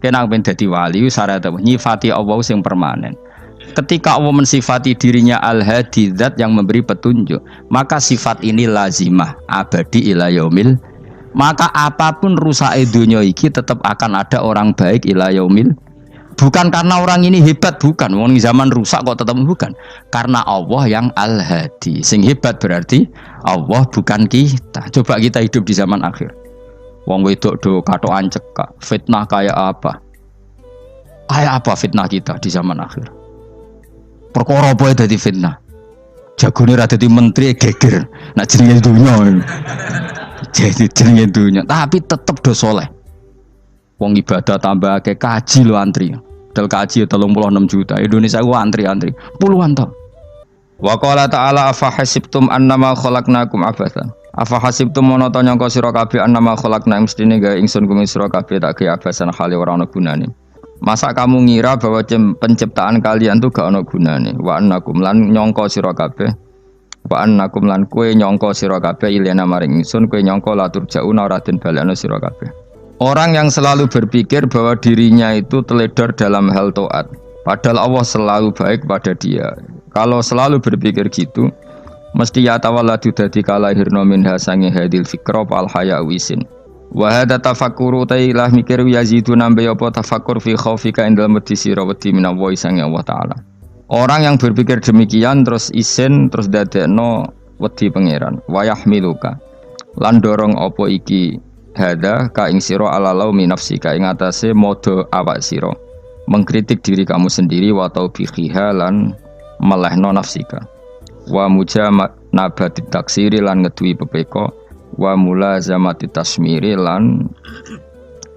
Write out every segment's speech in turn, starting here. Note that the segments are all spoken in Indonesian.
Kena ben dadi wali syarat nyifati Allah sing permanen. Ketika Allah mensifati dirinya Al-Hadi, zat yang memberi petunjuk, maka sifat ini lazimah abadi ila yaumil. Maka apapun rusake dunya iki tetap akan ada orang baik ila yaumil. Bukan karena orang ini hebat, bukan. Wong zaman rusak kok tetap bukan. Karena Allah yang Al-Hadi. Sing hebat berarti Allah bukan kita. Coba kita hidup di zaman akhir. Wong wedok do katokan cekak, fitnah kayak apa? Kayak apa fitnah kita di zaman akhir? Perkara apa dadi fitnah? Jagone ra dadi menteri geger. Nak jenenge dunya. Jadi jenenge dunya, tapi tetep do saleh. Wong ibadah tambah ke kaji lo antri. Dal kaji 36 juta. Indonesia gua antri-antri puluhan tahun. Wa qala ta'ala afa hasibtum annama khalaqnakum abatsan. Afa hasibtum monoton nyangka sira kabeh annama khalaqna mestine gawe ingsun kuwi sira kabeh tak gawe abasan khali ora ana gunane. Masa kamu ngira bahwa penciptaan kalian tuh gak ana gunane? Wa annakum lan nyangka sira kabeh. Wa annakum lan kowe nyangka sira kabeh ilena maring ingsun kowe nyangka latur jauna ora den balekno sira kabeh. Orang yang selalu berpikir bahwa dirinya itu teledor dalam hal taat, padahal Allah selalu baik pada dia. Kalau selalu berpikir gitu, mesti ya tawalladu dadi kalahirna minha sange hadil fikra fal haya wisin. Wa hadza tafakkuru tailah mikir yazidu nambe apa tafakkur fi khaufika indal medisi rawati minallahi sange Allah taala. Orang yang berpikir demikian terus isin terus dadekno wedi pangeran wa yahmiluka lan dorong apa iki hadza ka ing sira alalau min nafsika ing atase modo awak sira mengkritik diri kamu sendiri wa taubihiha lan melehno nafsika wa mujamanabati taksiri lan ngeduwi pepeko wa mulazamati tasmiri lan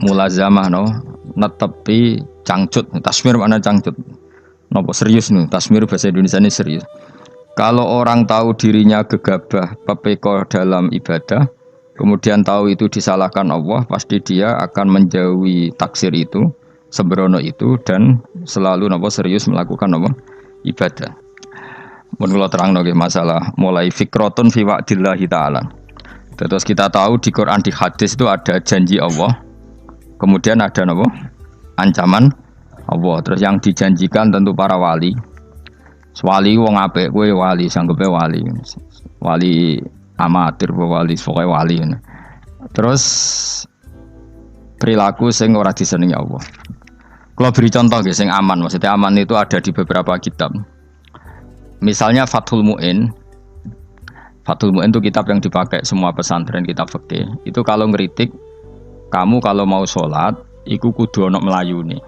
mulazamah no netepi cangcut. Tasmir mana cangcut? Nopo serius nih, tasmir bahasa Indonesia ini serius. Kalau orang tahu dirinya gegabah pepeko dalam ibadah, kemudian tahu itu disalahkan Allah, pasti dia akan menjauhi taksir itu, sembrono itu, dan selalu nopo serius melakukan nopo ibadah. Menurut terang nopo masalah mulai fikrotun fi wa'dillahi ta'ala. Terus kita tahu di Quran di hadis itu ada janji Allah, kemudian ada nopo ancaman Allah. Terus yang dijanjikan tentu para wali. Wali wong apik kowe wali sanggepe wali. Wali amatir wali pokoke wali. Terus perilaku sing ora disenengi Allah. Kalau beri contoh nggih sing aman, maksudnya aman itu ada di beberapa kitab. Misalnya Fathul Mu'in. Fathul Mu'in itu kitab yang dipakai semua pesantren kitab fikih. Itu kalau ngeritik kamu kalau mau sholat, iku kudu ana melayune.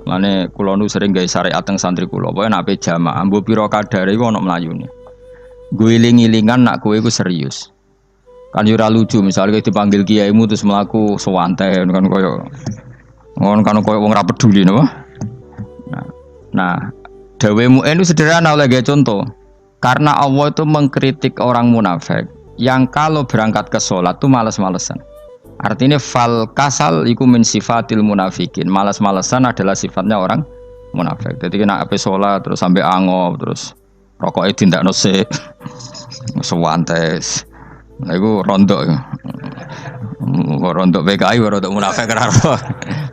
Mane kula nu sering gawe syariat teng santri kula, pokoke nek ape jamaah mbuh pira kadare iku ana melayune. Guling-gilingan nak kowe iku serius. Kan yo ora lucu misalnya dipanggil kiaimu terus mlaku sewanten kan koyo ngon kan koyo wong ora peduli napa. Nah, dawe Mu'in itu sederhana oleh gawe contoh. Karena Allah itu mengkritik orang munafik yang kalau berangkat ke sholat itu malas-malesan. Artinya fal kasal iku min sifatil munafikin. Malas-malesan adalah sifatnya orang munafik. Jadi kena ape sholat terus sampai angop terus rokoknya tindakno sik sewantes. Nah iku rondok. Rondok PKI rondok munafik kenapa?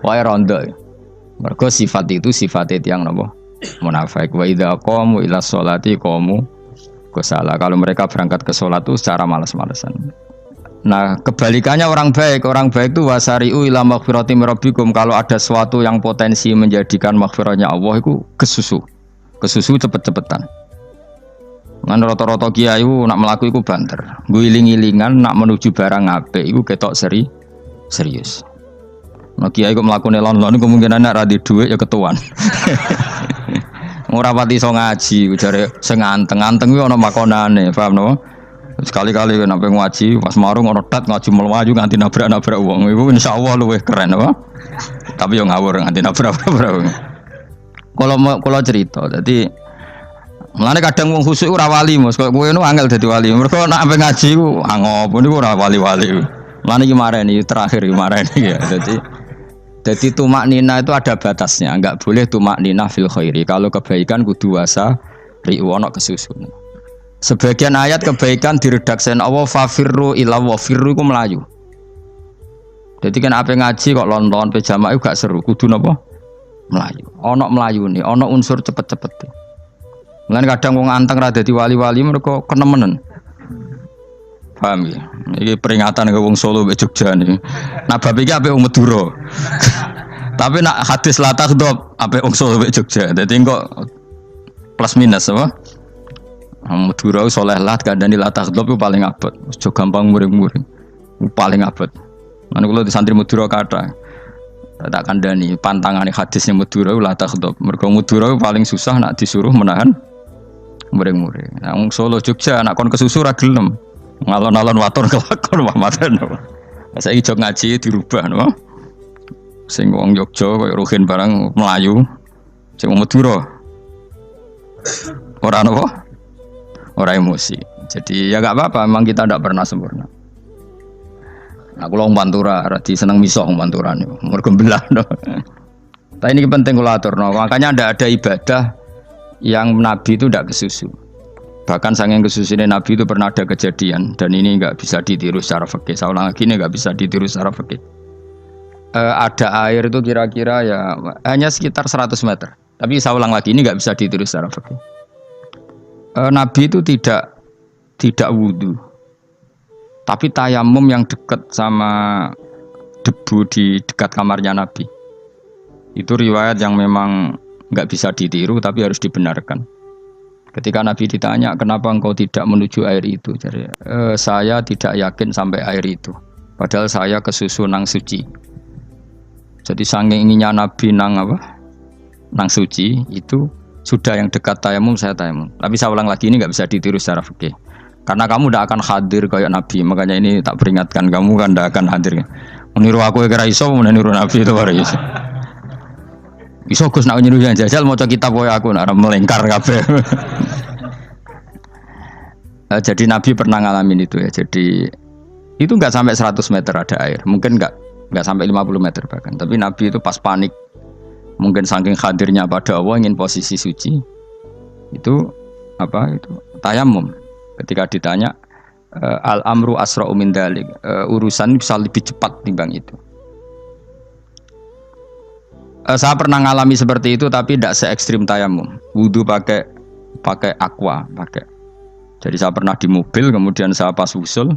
Wae rondok. Mergo sifat itu sifatnya tiyang napa? Munafik. Wa idza qamu ila sholati qamu salah. Kalau mereka berangkat ke sholat itu secara malas-malesan. Nah kebalikannya orang baik itu wasari'u ila maghfirati mirabbikum. Kalau ada sesuatu yang potensi menjadikan maghfirahnya Allah itu kesusu cepet-cepetan. Ngan rata-rata kiai nak melaku itu banter guling-gilingan nak menuju barang apik itu ketok serius. Nah kiai kok melakukan lon-lon kemungkinan nak radi duit ya ketuan. Ora pati iso ngaji, jare sing anteng-anteng kuwi ana makonane, paham no? Sekali-kali nek ngaji pas marung ana tat ngaji mlayu nganti nabrak-nabrak wong. Iku insyaallah luwih keren apa? Tapi yo ngawur nganti nabrak-nabrak. Kalau cerita, dadi mulane kadang wong khusuk ora wali, Mas. Kok kowe nu angel dadi wali. Mergo nek ape ngaji ku angop niku ora wali-wali. Mulane iki mareni terakhir iki mareni ya. Jadi tumak nina itu ada batasnya, enggak boleh tumak nina fil khairi. Kalau kebaikan kudu wasa ri'wono kesusun. Sebagian ayat kebaikan diredaksikan Allah fafirru ila wa firru iku melayu. Jadi kan apa ngaji kok lonton pe jamaah itu gak seru, kudu napa? Melayu. Ono melayune, ono unsur cepet-cepet. Mulane kadang wong anteng ra dadi wali-wali mereka kenemenen. Paham ya? Ini peringatan ke wong Solo mbek Jogja nih. Nah bab iki ape wong Madura. Tapi nak hadis la takhdhab ape wong Solo mbek Jogja. Dadi kok plus minus apa? Madura soleh lah kandhani la takhdhab paling abot. Aja gampang muring-muring. Paling abot. Lan kula di santri Madura kathah. Tak kandhani pantangane hadisnya Madura la takhdhab. Mergo Madura paling susah nak disuruh menahan muring-muring. Nah wong Solo Jogja nak kon kesusu ra gelem. Ngalon-alon waton kelakon Muhammadan. Saiki jog ngaji dirubah no. Sing wong Jogja koyo Ruhin barang Melayu. Sing wong Madura. Ora napa? Ora emosi. Jadi ya enggak apa-apa, memang kita tidak pernah sempurna. Aku wong Pantura, radi seneng misok wong Pantura niku. Mergo belah no. Tapi ini penting kula aturno. Makanya ndak ada ibadah yang Nabi itu tidak kesusu. Bahkan saking kesusunya Nabi itu pernah ada kejadian dan ini nggak bisa ditiru secara fikih. Saya ulang lagi ini nggak bisa ditiru secara fikih. Ada air itu kira-kira ya hanya sekitar 100 meter. Tapi saya ulang lagi ini nggak bisa ditiru secara fikih. Nabi itu tidak wudu, tapi tayamum yang dekat sama debu di dekat kamarnya Nabi. Itu riwayat yang memang nggak bisa ditiru tapi harus dibenarkan. Ketika Nabi ditanya, kenapa engkau tidak menuju air itu? Jadi, saya tidak yakin sampai air itu. Padahal saya kesusu nang suci. Jadi saking inginnya Nabi nang apa? Nang suci itu sudah yang dekat tayamum saya tayamum. Tapi saya ulang lagi ini nggak bisa ditiru secara fikih. Karena kamu tidak akan hadir kayak Nabi. Makanya ini tak peringatkan kamu kan tidak akan hadir. Meniru aku kira iso, meniru Nabi itu baru iso. Iso Gus nak nyuruh jajal maca kitab koyo aku nak melengkar kabeh. Jadi Nabi pernah ngalamin itu ya. Jadi itu enggak sampai 100 meter ada air. Mungkin enggak sampai 50 meter bahkan. Tapi Nabi itu pas panik. Mungkin saking hadirnya pada Allah ingin posisi suci. Itu apa itu? Tayamum. Ketika ditanya al-amru asra'u min dzalik. Urusan bisa lebih cepat timbang itu. Saya pernah ngalami seperti itu tapi tidak se ekstrim tayamum. Wudu pakai aqua, pakai. Jadi saya pernah di mobil, kemudian saya pas usul,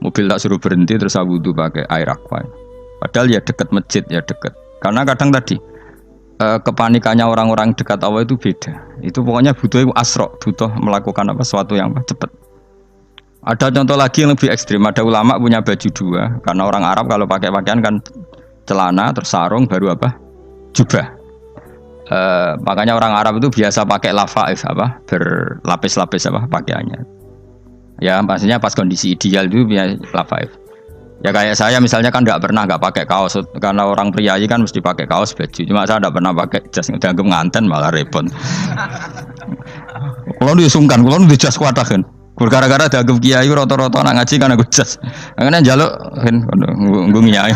mobil tak suruh berhenti terus saya wudu pakai air aqua. Padahal ya dekat masjid ya dekat. Karena kadang tadi kepanikannya orang-orang dekat Allah itu beda. Itu pokoknya butuh asro, butuh melakukan apa sesuatu yang cepat. Ada contoh lagi yang lebih ekstrim. Ada ulama punya baju dua, karena orang Arab kalau pakai pakaian kan celana terus sarung baru apa? Jubah. Makanya orang Arab itu biasa pakai lafaif apa berlapis-lapis apa pakaiannya. Ya pastinya pas kondisi ideal itu biasa lafaif. Ya kayak saya misalnya kan nggak pakai kaos karena orang priayi kan mesti pakai kaos baju. Cuma saya nggak pernah pakai jas dianggap nganten malah repot. Kalau disungkan, kalau di jas kuat kan. Gara-gara dianggap kiai rata-rata nak ngaji kan aku jas. Karena jaluk kan nggung nyai.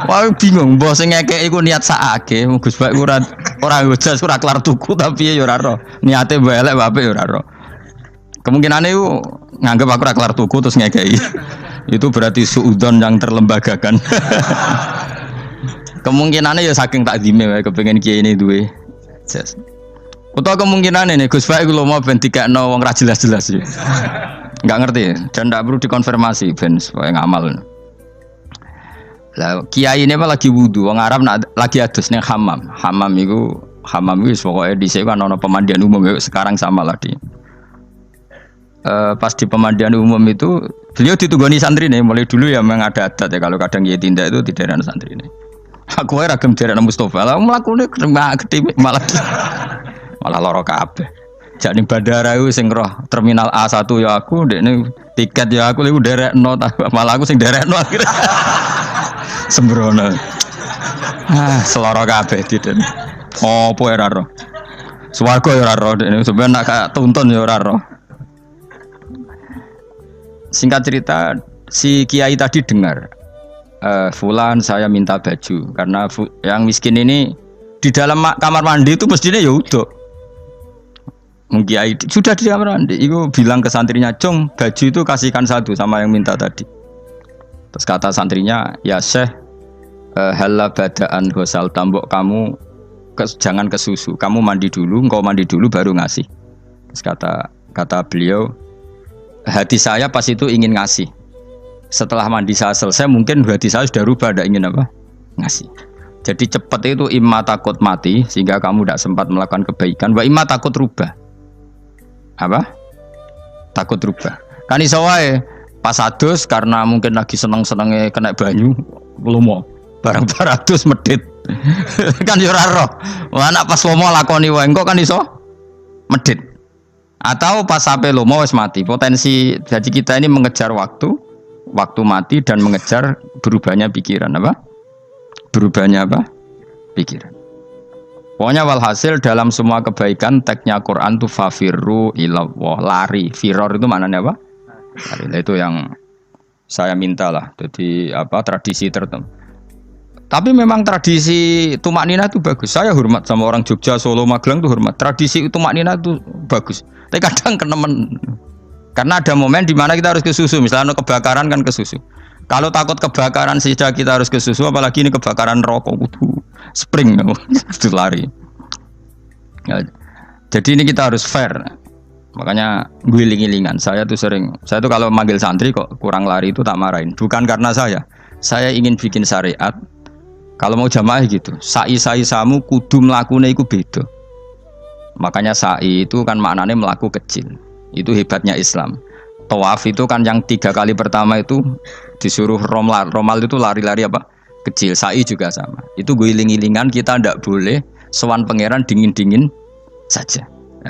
Wah bingung, bos ngekek iku niat sakake, Gus Bak ora jas ora kelar tuku tapi ya ora ro. Niate elek bape ya ora ro. Kemungkinane iku nganggep aku ora kelar tuku terus ngekeki. Itu berarti suudzon yang terlembagakan. Kemungkinane ya saking takdime wae kepengin kiai ini duwe jas. Utawa kemungkinane nih Gus Bak iku lho mau ben dikekno wong ra jelas-jelas ya. Enggak ngerti dan ndak perlu dikonfirmasi ben supaya ngamal. Lah kiai ini apa lagi wudu, orang Arab lagi adus ning hammam. Hammam itu pokoknya di sini kan ada pemandian umum sekarang sama lah di. Pas di pemandian umum itu beliau ditunggoni santri nih, mulai dulu ya memang ada adat ya kalau kadang dia tindak itu tidak ada santri nih. Aku ragam jarak Mustafa, lah melakukannya gede malah loro kabeh. Jadi bandara itu sing roh terminal A1 ya aku, dekne tiket ya aku lagi derek no, malah aku sing derek no akhirnya. Sembrono. Seloro kabeh diten. Opo ora ro. Swarga ya ora ro, dene sampeyan nak tuntun ya ora ro. Singkat cerita, si kiai tadi dengar fulan saya minta baju karena yang miskin ini di dalam kamar mandi itu mestinya ya udah. Kiai sudah di kamar mandi, itu bilang ke santrinya, "Cung, baju itu kasihkan satu sama yang minta tadi." Terus kata santrinya, ya Syekh, halla badaan ghusal tambok kamu jangan ke susu, kamu mandi dulu, engkau mandi dulu baru ngasih. Terus kata beliau, hati saya pas itu ingin ngasih. Setelah mandi saya selesai, mungkin hati saya sudah rubah, tidak ingin apa? Ngasih. Jadi cepat itu imma takut mati sehingga kamu tidak sempat melakukan kebaikan, wa imma takut rubah. Apa? Takut rubah. Kan iso wae pas adus karena mungkin lagi seneng-senenge kena banyu, lomo. Barang 200 medit. Kan yo ora roh. Wah anak pas lomo lakoni wae engko kan iso medit. Atau pas sampai lomo wis mati. Potensi jadi kita ini mengejar waktu mati dan mengejar berubahnya pikiran apa? Berubahnya apa? Pikiran. Pokoknya walhasil dalam semua kebaikan teksnya Quran tuh fafirru ilallah, lari. Firor itu maknanya apa? Lari. Itu yang saya minta lah. Jadi apa tradisi tertentu. Tapi memang tradisi tumak nina itu bagus. Saya hormat sama orang Jogja, Solo, Magelang tuh hormat. Tradisi tumak nina itu bagus. Tapi kadang kenemen. Karena ada momen di mana kita harus ke susu. Misalnya kebakaran kan ke susu. Kalau takut kebakaran sejak kita harus ke susu, apalagi ini kebakaran rokok, spring, itu lari. Ya, jadi ini kita harus fair. Makanya guling-gilingan. Saya tuh kalau manggil santri kok kurang lari itu tak marahin. Bukan karena saya ingin bikin syariat. Kalau mau jamaah gitu, sa'i samu kudu mlakune iku beda. Makanya sa'i itu kan maknanya melaku kecil. Itu hebatnya Islam. Tawaf itu kan yang 3 kali pertama itu disuruh romal itu lari-lari apa? Kecil. Sa'i juga sama. Itu guling-gilingan kita ndak boleh sowan pangeran dingin-dingin saja.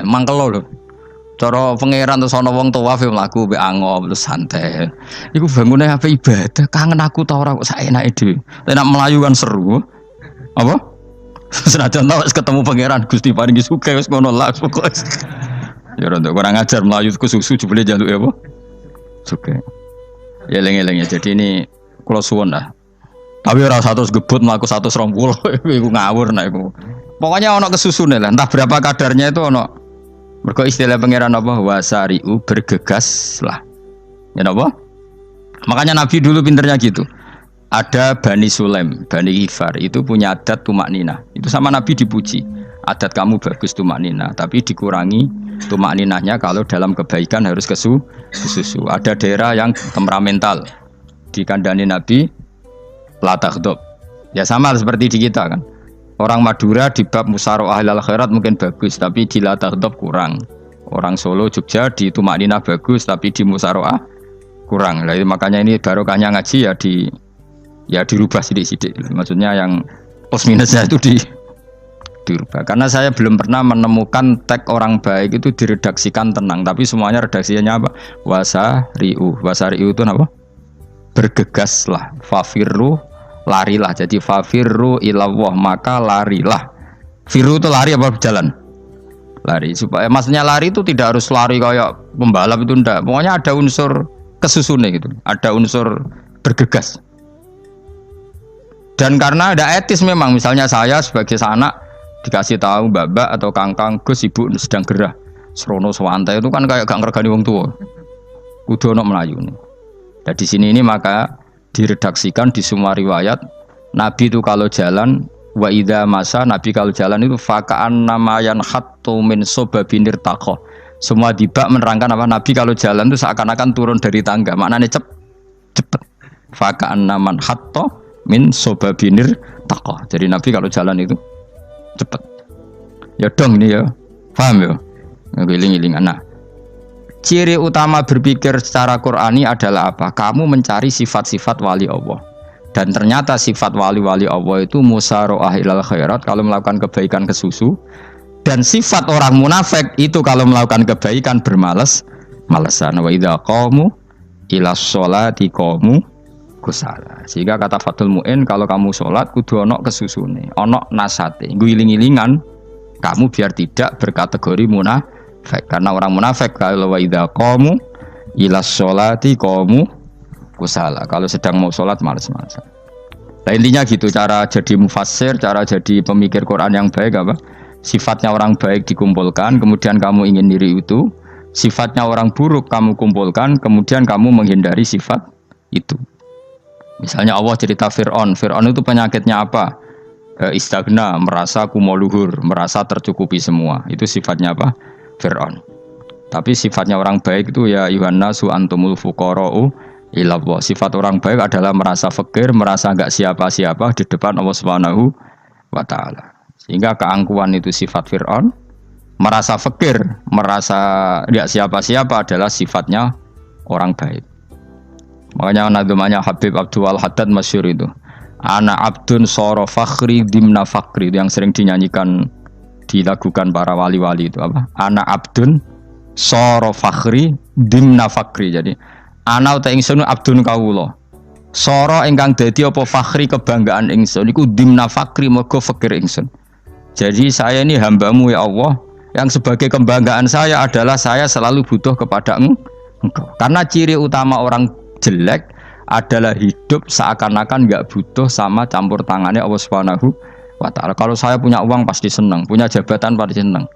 Mangkel lho. Cara pangeran terus ana wong tawaf mlaku mbek angop terus santai. Iku bangune apa ibadah? Kangen aku ta ora kok saenake dhewe. Nek melayu kan seru. Apa? Senajan tau ketemu pangeran Gusti paringi sugih wis ngono lah pokoke. Ya ora kurang ajar melayu ke susu jebule njaluk apa? Sugih. Ya eling-eling ya. Jadi ini kula suwun lah. Tapi ora 100 gebut mlaku 120 iku ngawur nek iku. Pokoknya ono kesusune lah, entah berapa kadarnya itu ono. Mergo istilah pangeran apa wasari'u bergegas lah. Ya apa? Makanya Nabi dulu pinternya gitu. Ada Bani Sulaim, Bani Ghifar itu punya adat tumak nina. Itu sama Nabi dipuji. Adat kamu bagus tumak nina, tapi dikurangi tumak ninahnya kalau dalam kebaikan harus ke susu. Ada daerah yang temperamental. Dikandani Nabi la taghdab. Ya sama seperti di kita kan. Orang Madura di bab musyawarah ahlul khairat mungkin bagus, tapi di la taghdab kurang. Orang Solo, Jogja di tumak ninah bagus, tapi di musyawarah kurang. Jadi makanya ini barokahnya ngaji ya dirubah sidik-sidik. Maksudnya yang plus minusnya itu dirubah. Karena saya belum pernah menemukan tag orang baik itu diredaksikan tenang, tapi semuanya redaksinya apa? Wasari'u itu apa? Bergegaslah, fafirru, larilah. Jadi fafirru ilallah, maka larilah. Firu itu lari apa berjalan? Lari. Supaya maksudnya lari itu tidak harus lari kayak pembalap itu enggak. Pokoknya ada unsur kesusune gitu. Ada unsur bergegas. Dan karena ada etis memang, misalnya saya sebagai anak dikasih tahu babak atau kangkang Gus ibu sedang gerah. Serono sewantai itu kan kayak gak ngergani wong tua. Kudu ono melayu nih. Dan di sini ini maka diredaksikan di semua riwayat Nabi itu kalau jalan wa idza masa, Nabi kalau jalan itu fakaan namayan khattu min sobabinir taqo. Semua dibak menerangkan apa Nabi kalau jalan itu seakan-akan turun dari tangga. Maknanya cepet. Fakaan naman khattu min sobabinir taqo. Jadi Nabi kalau jalan itu cepet. Ya dong ini ya. Paham ya? Ngiling-ngilingan. Nah, ciri utama berpikir secara Qur'ani adalah apa? Kamu mencari sifat-sifat wali Allah. Dan ternyata sifat wali-wali Allah itu musyaroah ilal khairat, kalau melakukan kebaikan ke susu. Dan sifat orang munafik itu kalau melakukan kebaikan bermalas-malasan. Wa idza qamu ila sholati qamu kusala. Sehingga kata Fathul Mu'in, kalau kamu sholat kudu ono kesusune, ono nasate, guling-gilingan kamu biar tidak berkategori munafik. Karena orang munafik kalau wa idza qamu ila sholati qamu kusala, kalau sedang mau sholat malas-malasan. Nah, intinya gitu cara jadi mufassir, cara jadi pemikir Quran yang baik apa? Sifatnya orang baik dikumpulkan, kemudian kamu ingin diri itu. Sifatnya orang buruk kamu kumpulkan, kemudian kamu menghindari sifat itu. Misalnya Allah cerita Fir'aun. Fir'aun itu penyakitnya apa? Istagna, merasa kumoluhur, merasa tercukupi semua. Itu sifatnya apa? Fir'aun. Tapi sifatnya orang baik itu ya Yuhannasu antumul fuqara'u ilallah. Sifat orang baik adalah merasa fakir, merasa enggak siapa-siapa di depan Allah Subhanahu wa taala. Sehingga keangkuhan itu sifat Fir'aun, merasa fakir, merasa enggak siapa-siapa adalah sifatnya orang baik. Makanya nadumanya Habib Abdul Haddad masyhur itu. Ana abdun soro fakhri dimna fakri, itu yang sering dinyanyikan, dilakukan para wali-wali itu apa? Ana abdun soro fakhri dimna fakri. Jadi ana uta ingsun abdun kawula. Soro ingkang dadi apa fakhri kebanggaan ingsun iku dimna fakri mergo fakir ingsun. Jadi saya ini hambamu ya Allah, yang sebagai kebanggaan saya adalah saya selalu butuh kepada Engkau. Karena ciri utama orang jelek adalah hidup seakan-akan nggak butuh sama campur tangannya Allah Subhanahu wa taala. Kalau saya punya uang pasti senang, punya jabatan pasti senang.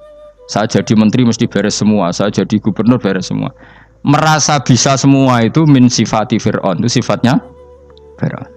Saya jadi menteri mesti beres semua, saya jadi gubernur beres semua. Merasa bisa semua itu min sifati Fir'aun, itu sifatnya Fir'aun.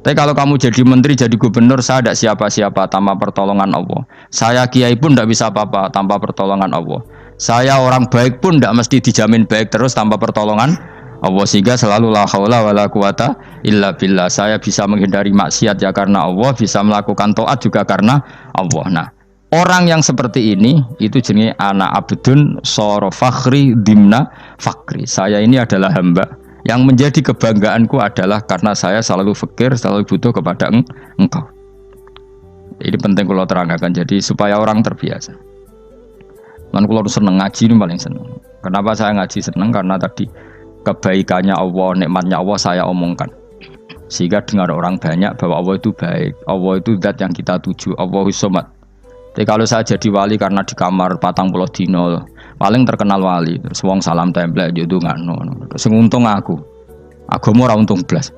Tapi kalau kamu jadi menteri, jadi gubernur, saya tidak siapa-siapa tanpa pertolongan Allah. Saya kiai pun tidak bisa apa-apa tanpa pertolongan Allah. Saya orang baik pun tidak mesti dijamin baik terus tanpa pertolongan Allah, sehingga selalu la haula wala quwata illa billah. Saya bisa menghindari maksiat ya karena Allah, bisa melakukan taat juga karena Allah. Nah, orang yang seperti ini itu jenis ana abdun soro fakhri dimna fakri. Saya ini adalah hamba yang menjadi kebanggaanku adalah karena saya selalu fakir, selalu butuh kepada Engkau. Ini penting kalau terangkan, jadi supaya orang terbiasa. Dan kalau seneng ngaji ini paling seneng. Kenapa saya ngaji seneng? Karena tadi kebaikannya Allah, nikmatnya Allah saya omongkan, sehingga dengar orang banyak bahwa Allah itu baik, Allah itu zat yang kita tuju, Allahus Somad. Jadi kalau saya jadi wali karena di kamar 40 dino paling terkenal wali, terus wong salam template yo ndongakno, terus untung aku mau ora untung blas.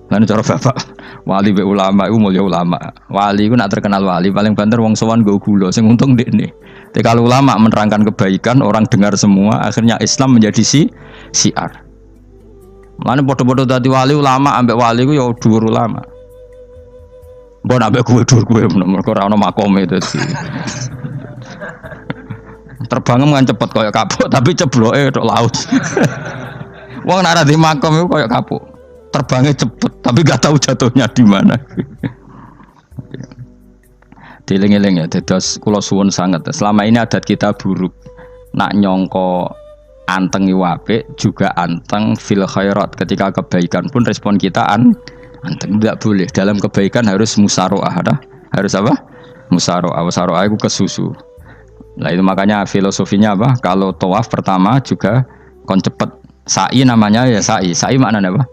Lan cara bapak wali be ulama iku mulya ulama, wali iku nak terkenal wali paling banter wong sowan nggo gula, sing untung ndekne. Tapi kalau ulama menerangkan kebaikan, orang dengar semua, akhirnya Islam menjadi siar. Mana bodoh-bodoh tadi wali ulama, ambek wali ku ya dhuwur ulama. Mbok ambek kowe dhuwur kowe mergo ora ono makome dadi. Terbangem kan cepet kaya kapuk, tapi cebloke tok laut. Wong nek ora di makom iku kaya kapuk. Terbangnya cepet, tapi gak tahu jatuhnya di mana. Dieling-eling ya, dados kula suwun sangat. Selama ini adat kita buruk. Nak nyongko anteng apik juga anteng fil khairat. Ketika kebaikan pun respon kita anteng. Tidak boleh. Dalam kebaikan harus musaroah. Harus apa? Musaroah. Musaroah itu kesusu. Nah itu makanya filosofinya apa? Kalau tawaf pertama juga kon cepet. Sa'i namanya ya sa'i. Sa'i maknanya apa?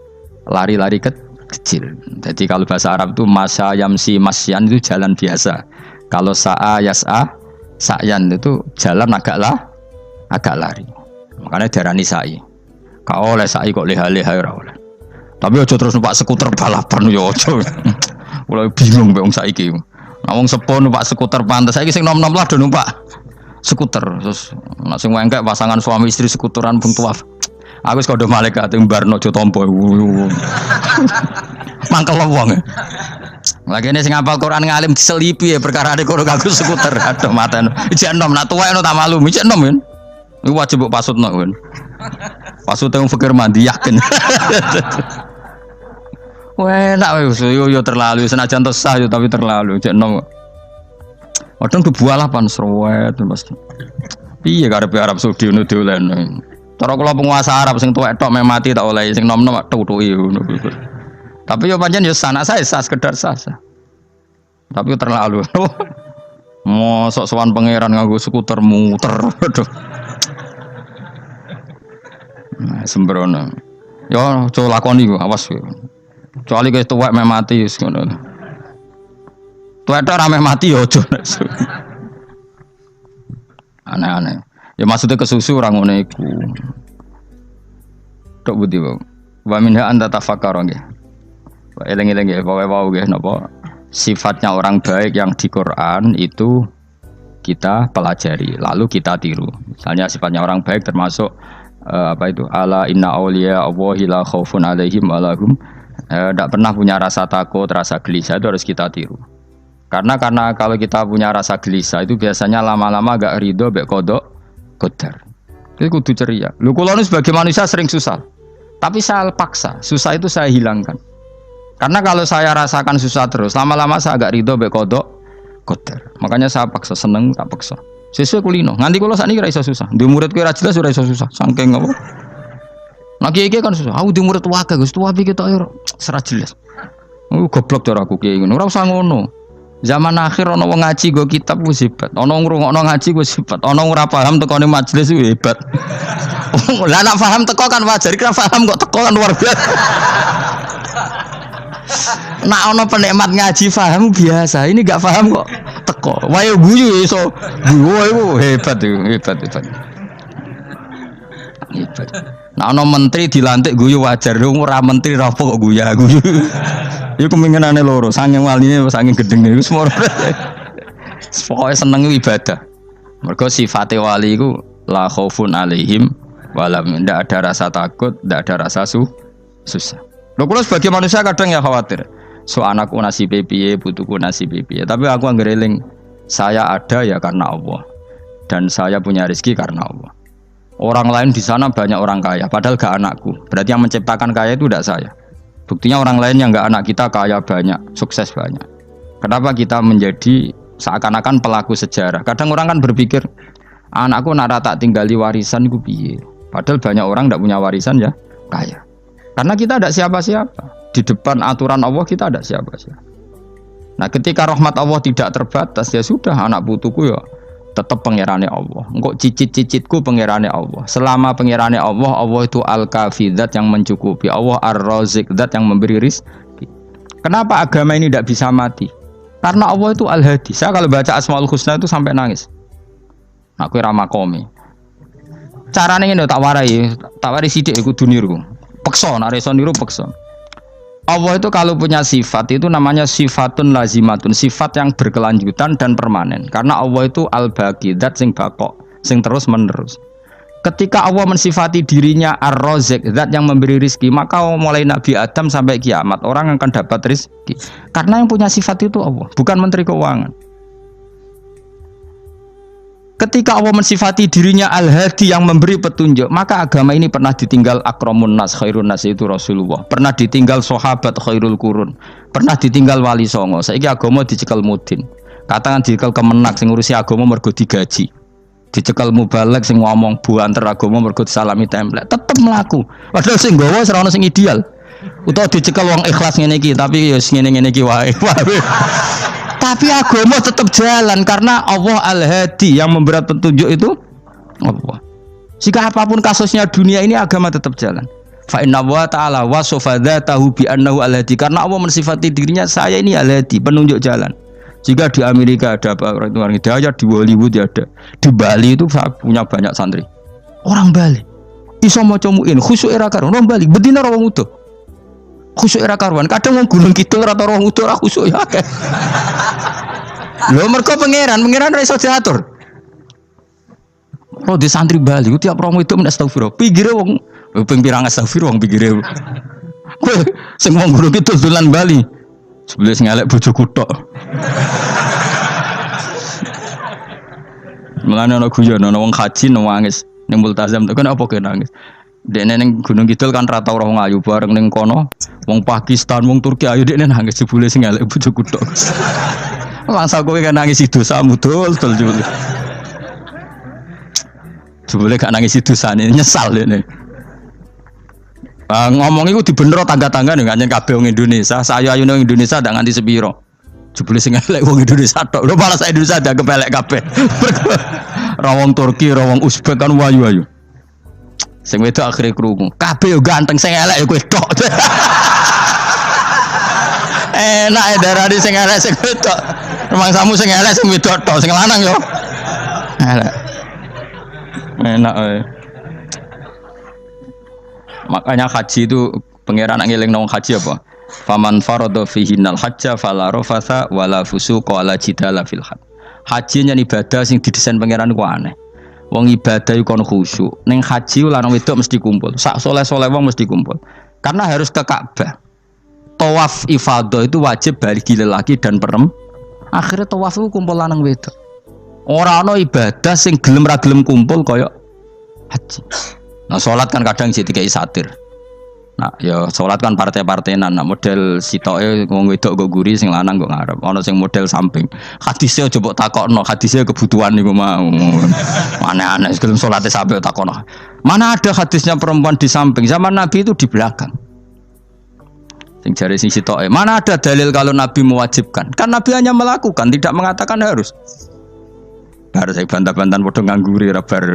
Lari-lari kecil. Jadi kalau bahasa Arab itu masa yamsi masyan itu jalan biasa. Kalau sa'a yas'a sa'yan itu jalan agak lari. Makanya diarani sa'i. Kau oleh sa'i kok leha-leha ora oleh. Tapi aja terus numpak skuter balapan yo aja. Mulai bingung mbek wong saiki. Nah wong sepo numpak skuter pantes saiki sing nom-nom lah do numpak skuter. Terus nek sing wengkek pasangan suami istri skuteran pun tuaf. Aku wis kodho malaikat mbarno aja tampa. Mangkel wong. Lagi ini sing hafal Quran ngalim diselipi ya perkara ade kono kanggo skuter. Aduh maten. Ijek enom nak tuwek tak malu. Ijek enom kan. Iku wajib mbok pasutno kan. Pasute wong fikir mandi yakin. Wah, enak wis yo terlalu senajan sah yo tapi terlalu. Ijek enom. Padahal kebualah pan srowet pasti. Piye karepe Arab Saudi ngono diolehno. Cara kula penguasa Arab sing tuwek tok meh mati tak oleh sing nom-nom tutuki ngono. Tapi yo pancen yo sanak saya sah sekedar sah. Tapi yo terlalu. Mosok sowan pangeran nganggo skuter muter. Aduh. Nah, sembrono. Yo coba lakoni ku awas kowe. Kecuali kowe tuwek meh mati wis ngono. Tuwek tok ora meh mati yo aja. Aneh-aneh. Ya maksudnya kesusu orang ngono iku. Tok budi wae. Wa minha anta tafakkar nggih. Eling-eling nggih, pokoke wau nggih napa sifatnya orang baik yang di Quran itu kita pelajari, lalu kita tiru. Misalnya sifatnya orang baik termasuk apa itu? Ala inna auliya Allahi la khaufun alaihim wa lahum Tidak pernah punya rasa takut, rasa gelisah itu harus kita tiru. Karena kalau kita punya rasa gelisah itu biasanya lama-lama agak ridho, bek kodok, kodar. Itu kudu ceria. Lu kalau sebagai manusia sering susah, tapi saya paksa, susah itu saya hilangkan. Karena kalau saya rasakan susah terus, lama-lama saya agak ridho, bek kodok, kodar. Makanya saya paksa, seneng tak paksa. Sesuai kulino. Nganti kalau saat ini kira iso susah. Di murid kira jelas sudah iso susah. Sangking apa? Nah kiai kan susah. Aku di murid wae Gus, tua pikir tak serah jelas. Goblok cara aku kiai ngono. Ora usah ngono. Zaman akhir ana wong ngaji go kitab wis hebat. Ana ngrungokno ngaji wis hebat. Ana ora paham tekone majelis wis hebat. Lah nek paham teko kan wajar, kira paham kok teko kan luar biasa. Nak ana penikmat ngaji paham biasa. Ini enggak paham kok teko. Wae guyu iso. Guyu hebat itu, hebat. Hebat. Nah ana menteri dilantik guyu wajar, ora menteri ra kok guyu. Iku kemungkinane loro, saking waline saking gedenge iku semua. Pokoke seneng ibadah. Mergo sifate wali iku la khaufun alaihim walam, ndak ada rasa takut, ndak ada rasa susah. Lho kula sebagai manusia kadang ya khawatir. So anakku nasibe piye, putuku nasibe piye. Tapi aku anggere eling saya ada ya karena Allah. Dan saya punya rezeki karena Allah. Orang lain di sana banyak orang kaya, padahal gak anakku. Berarti yang menciptakan kaya itu tidak saya. Buktinya orang lain yang gak anak kita kaya banyak, sukses banyak. Kenapa kita menjadi seakan-akan pelaku sejarah? Kadang orang kan berpikir, anakku nak tak tinggali warisan ku piye. Padahal banyak orang tidak punya warisan ya kaya. Karena kita tidak siapa-siapa. Di depan aturan Allah kita tidak siapa-siapa. Nah ketika rahmat Allah tidak terbatas, ya sudah anak putuku ya tetap pangerane Allah. Engkau cicit-cicitku pangerane Allah. Selama pangerane Allah, Allah itu al-kafi, zat yang mencukupi. Allah ar-razik, zat yang memberi rizki. Kenapa agama ini tidak bisa mati? Karena Allah itu al-hadi. Saya kalau baca Asmaul Husna itu sampai nangis. Aku ramakomi. Caranya ini tak warai sidik aku duniru. Pekso, nareso niru pekso. Allah itu kalau punya sifat itu namanya sifatun lazimatun, sifat yang berkelanjutan dan permanen. Karena Allah itu al-baqi, zat sing bakok, sing terus menerus. Ketika Allah mensifati dirinya ar-razik, zat yang memberi rizki, maka mulai Nabi Adam sampai kiamat orang akan dapat rizki. Karena yang punya sifat itu Allah, bukan menteri keuangan. Ketika Allah mensifati dirinya al-hadi yang memberi petunjuk, maka agama ini pernah ditinggal akramun nas, khairun nas itu Rasulullah. Pernah ditinggal sahabat khairul qurun. Pernah ditinggal wali songo. Saiki agama dicekel mudin. Katakan dicekel kemenak sing ngurusi agama mergo digaji. Dicekel mubalek sing ngomong buanter agama mergo disalami template. Tetep mlaku. Padahal sing nggawa ora ono sing ideal. Utawa dicekel wong ikhlas ngene iki, tapi ya ngene-ngene iki wae. Tapi agama tetap jalan karena Allah al-hadi yang memberi petunjuk itu Allah. Jika apapun kasusnya dunia ini agama tetap jalan. Fa inna wa ta'ala wasofa dzatahu bi annahu al-hadi, karena Allah mensifati dirinya saya ini al-hadi, penunjuk jalan. Jika di Amerika ada orang hidayah, di Hollywood ada, di Bali itu punya banyak santri. Orang Bali iso maca muin khusyuk era karo orang Bali bedina wong utuh. Khusyuk era karuan, kadang wong Gunung Kidul rata orang utuh ora khusyuk ya akeh. Lho mergo pangeran ora iso diatur. Oh di santri Bali ku tiap romo itu men astagfirullah. Pinggire wong ping pirang astagfirullah wong pinggire. Kowe sing wong Gunung Kidul dolan Bali. Sebelah sing elek bojoku tok. Mulane ana guyon ana wong haji nangis ning multazam tok kan apa kene nangis. Dekne ning Gunung Kidul kan rata ora wong ayu bareng ning kono. Wong Pakistan, wong Turki ayu dekne nangis jebule sing elek bojoku tok. Langsung kowe kan nangis dosamu dol jebule. Jebule gak nangis dosane nyesal dene. Ngomong iku dibenero tangga-tangga nek nganyen kabeh wong Indonesia. Saya ayu nang Indonesia ndak nganti sepiro. Jebule sing elek wong Indonesia tok. Lho malah sak Indonesia ndak kepelek kabeh. Ra wong Turki, ra wong Uzbek kan wayu-wayu. Sing wedok akhire krungu. Kabeh yo ganteng sing elek yo kowe tok. Enak ya darani sing elek sing wedok. Rumangsamu sing elek sing wedok tok, sing lanang yo. Elek. Enak ae. Makanya haji itu pangeran ngeling nang haji apa? Faman farada fihinal hajja fala rafatha wala fusuqa wala jidala fil hajj. Haji nya ibadah sing didesain pangeran ku aneh. Wong ibadah iku kon khusyuk. Ning haji lanang wedok mesti kumpul. Sak soleh-soleh wong mesti kumpul. Karena harus ke Ka'bah. tawaf ifadah itu wajib bagi lelaki dan perempuan. Akhirnya tawaf itu kumpul lanang wedok. Ora ana ibadah sing gelem ra gelem kumpul kaya haji. Nah salat kan kadang jadi kayak satir. Nah ya salat kan partai-partenan. Nah model sitoke wong wedok go guri sing lanang go ngarep. Ana sing model samping. Hadise aja mbok takokno, hadise kebutuhan niku mau. Aneh-aneh gelem salate sampe takokno. Mana ada hadisnya perempuan di samping? Zaman Nabi itu di belakang. Sing jare sing sitoke. Mana ada dalil kalau Nabi mewajibkan? Kan Nabi hanya melakukan, tidak mengatakan harus. Baru saya bantah-bantahan padha ngangguri ra bar.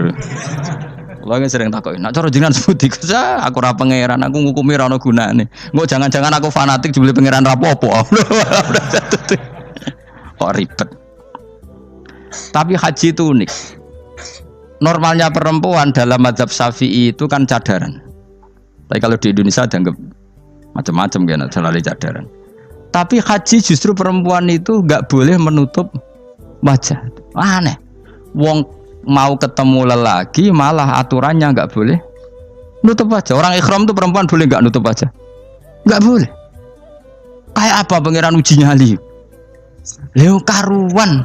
Kula sering takoki, "Nek cara jenengan sebuti Gus, aku ora pangeran, aku ngukumi ra ono gunane. Engko jangan-jangan aku fanatik jebule pangeran ra apa-apa." Kok ribet. Tapi haji itu unik. Normalnya perempuan dalam mazhab Syafi'i itu kan cadaran. Tapi kalau di Indonesia dianggap macam-macam kan, selalu cadaran. Tapi haji justru perempuan itu nggak boleh menutup wajah. Aneh. Wong mau ketemu lelaki malah aturannya nggak boleh nutup wajah. Orang ikhram tuh perempuan boleh nggak nutup wajah? Nggak boleh. Kayak apa pangeran uji nyali? Leo karuan.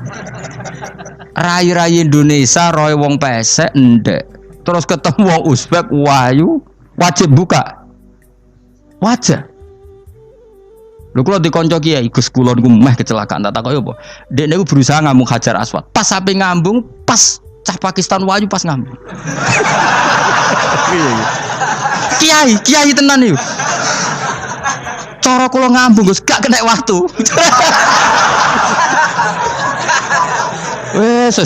Rai-rai Indonesia roy wong pesek ndek. Terus ketemu wong Uzbek wayu wajib buka wajah. Lho kula dikonco kiai Gus kula niku meh kecelakaan tak takoki apa. Dek niku berusaha ngambung Hajar Aswad. Pas sampe ngambung, pas cah Pakistan wayu pas ngambung. Kiai tenan niku. Cara kula ngambung Gus gak kena waktu. Wes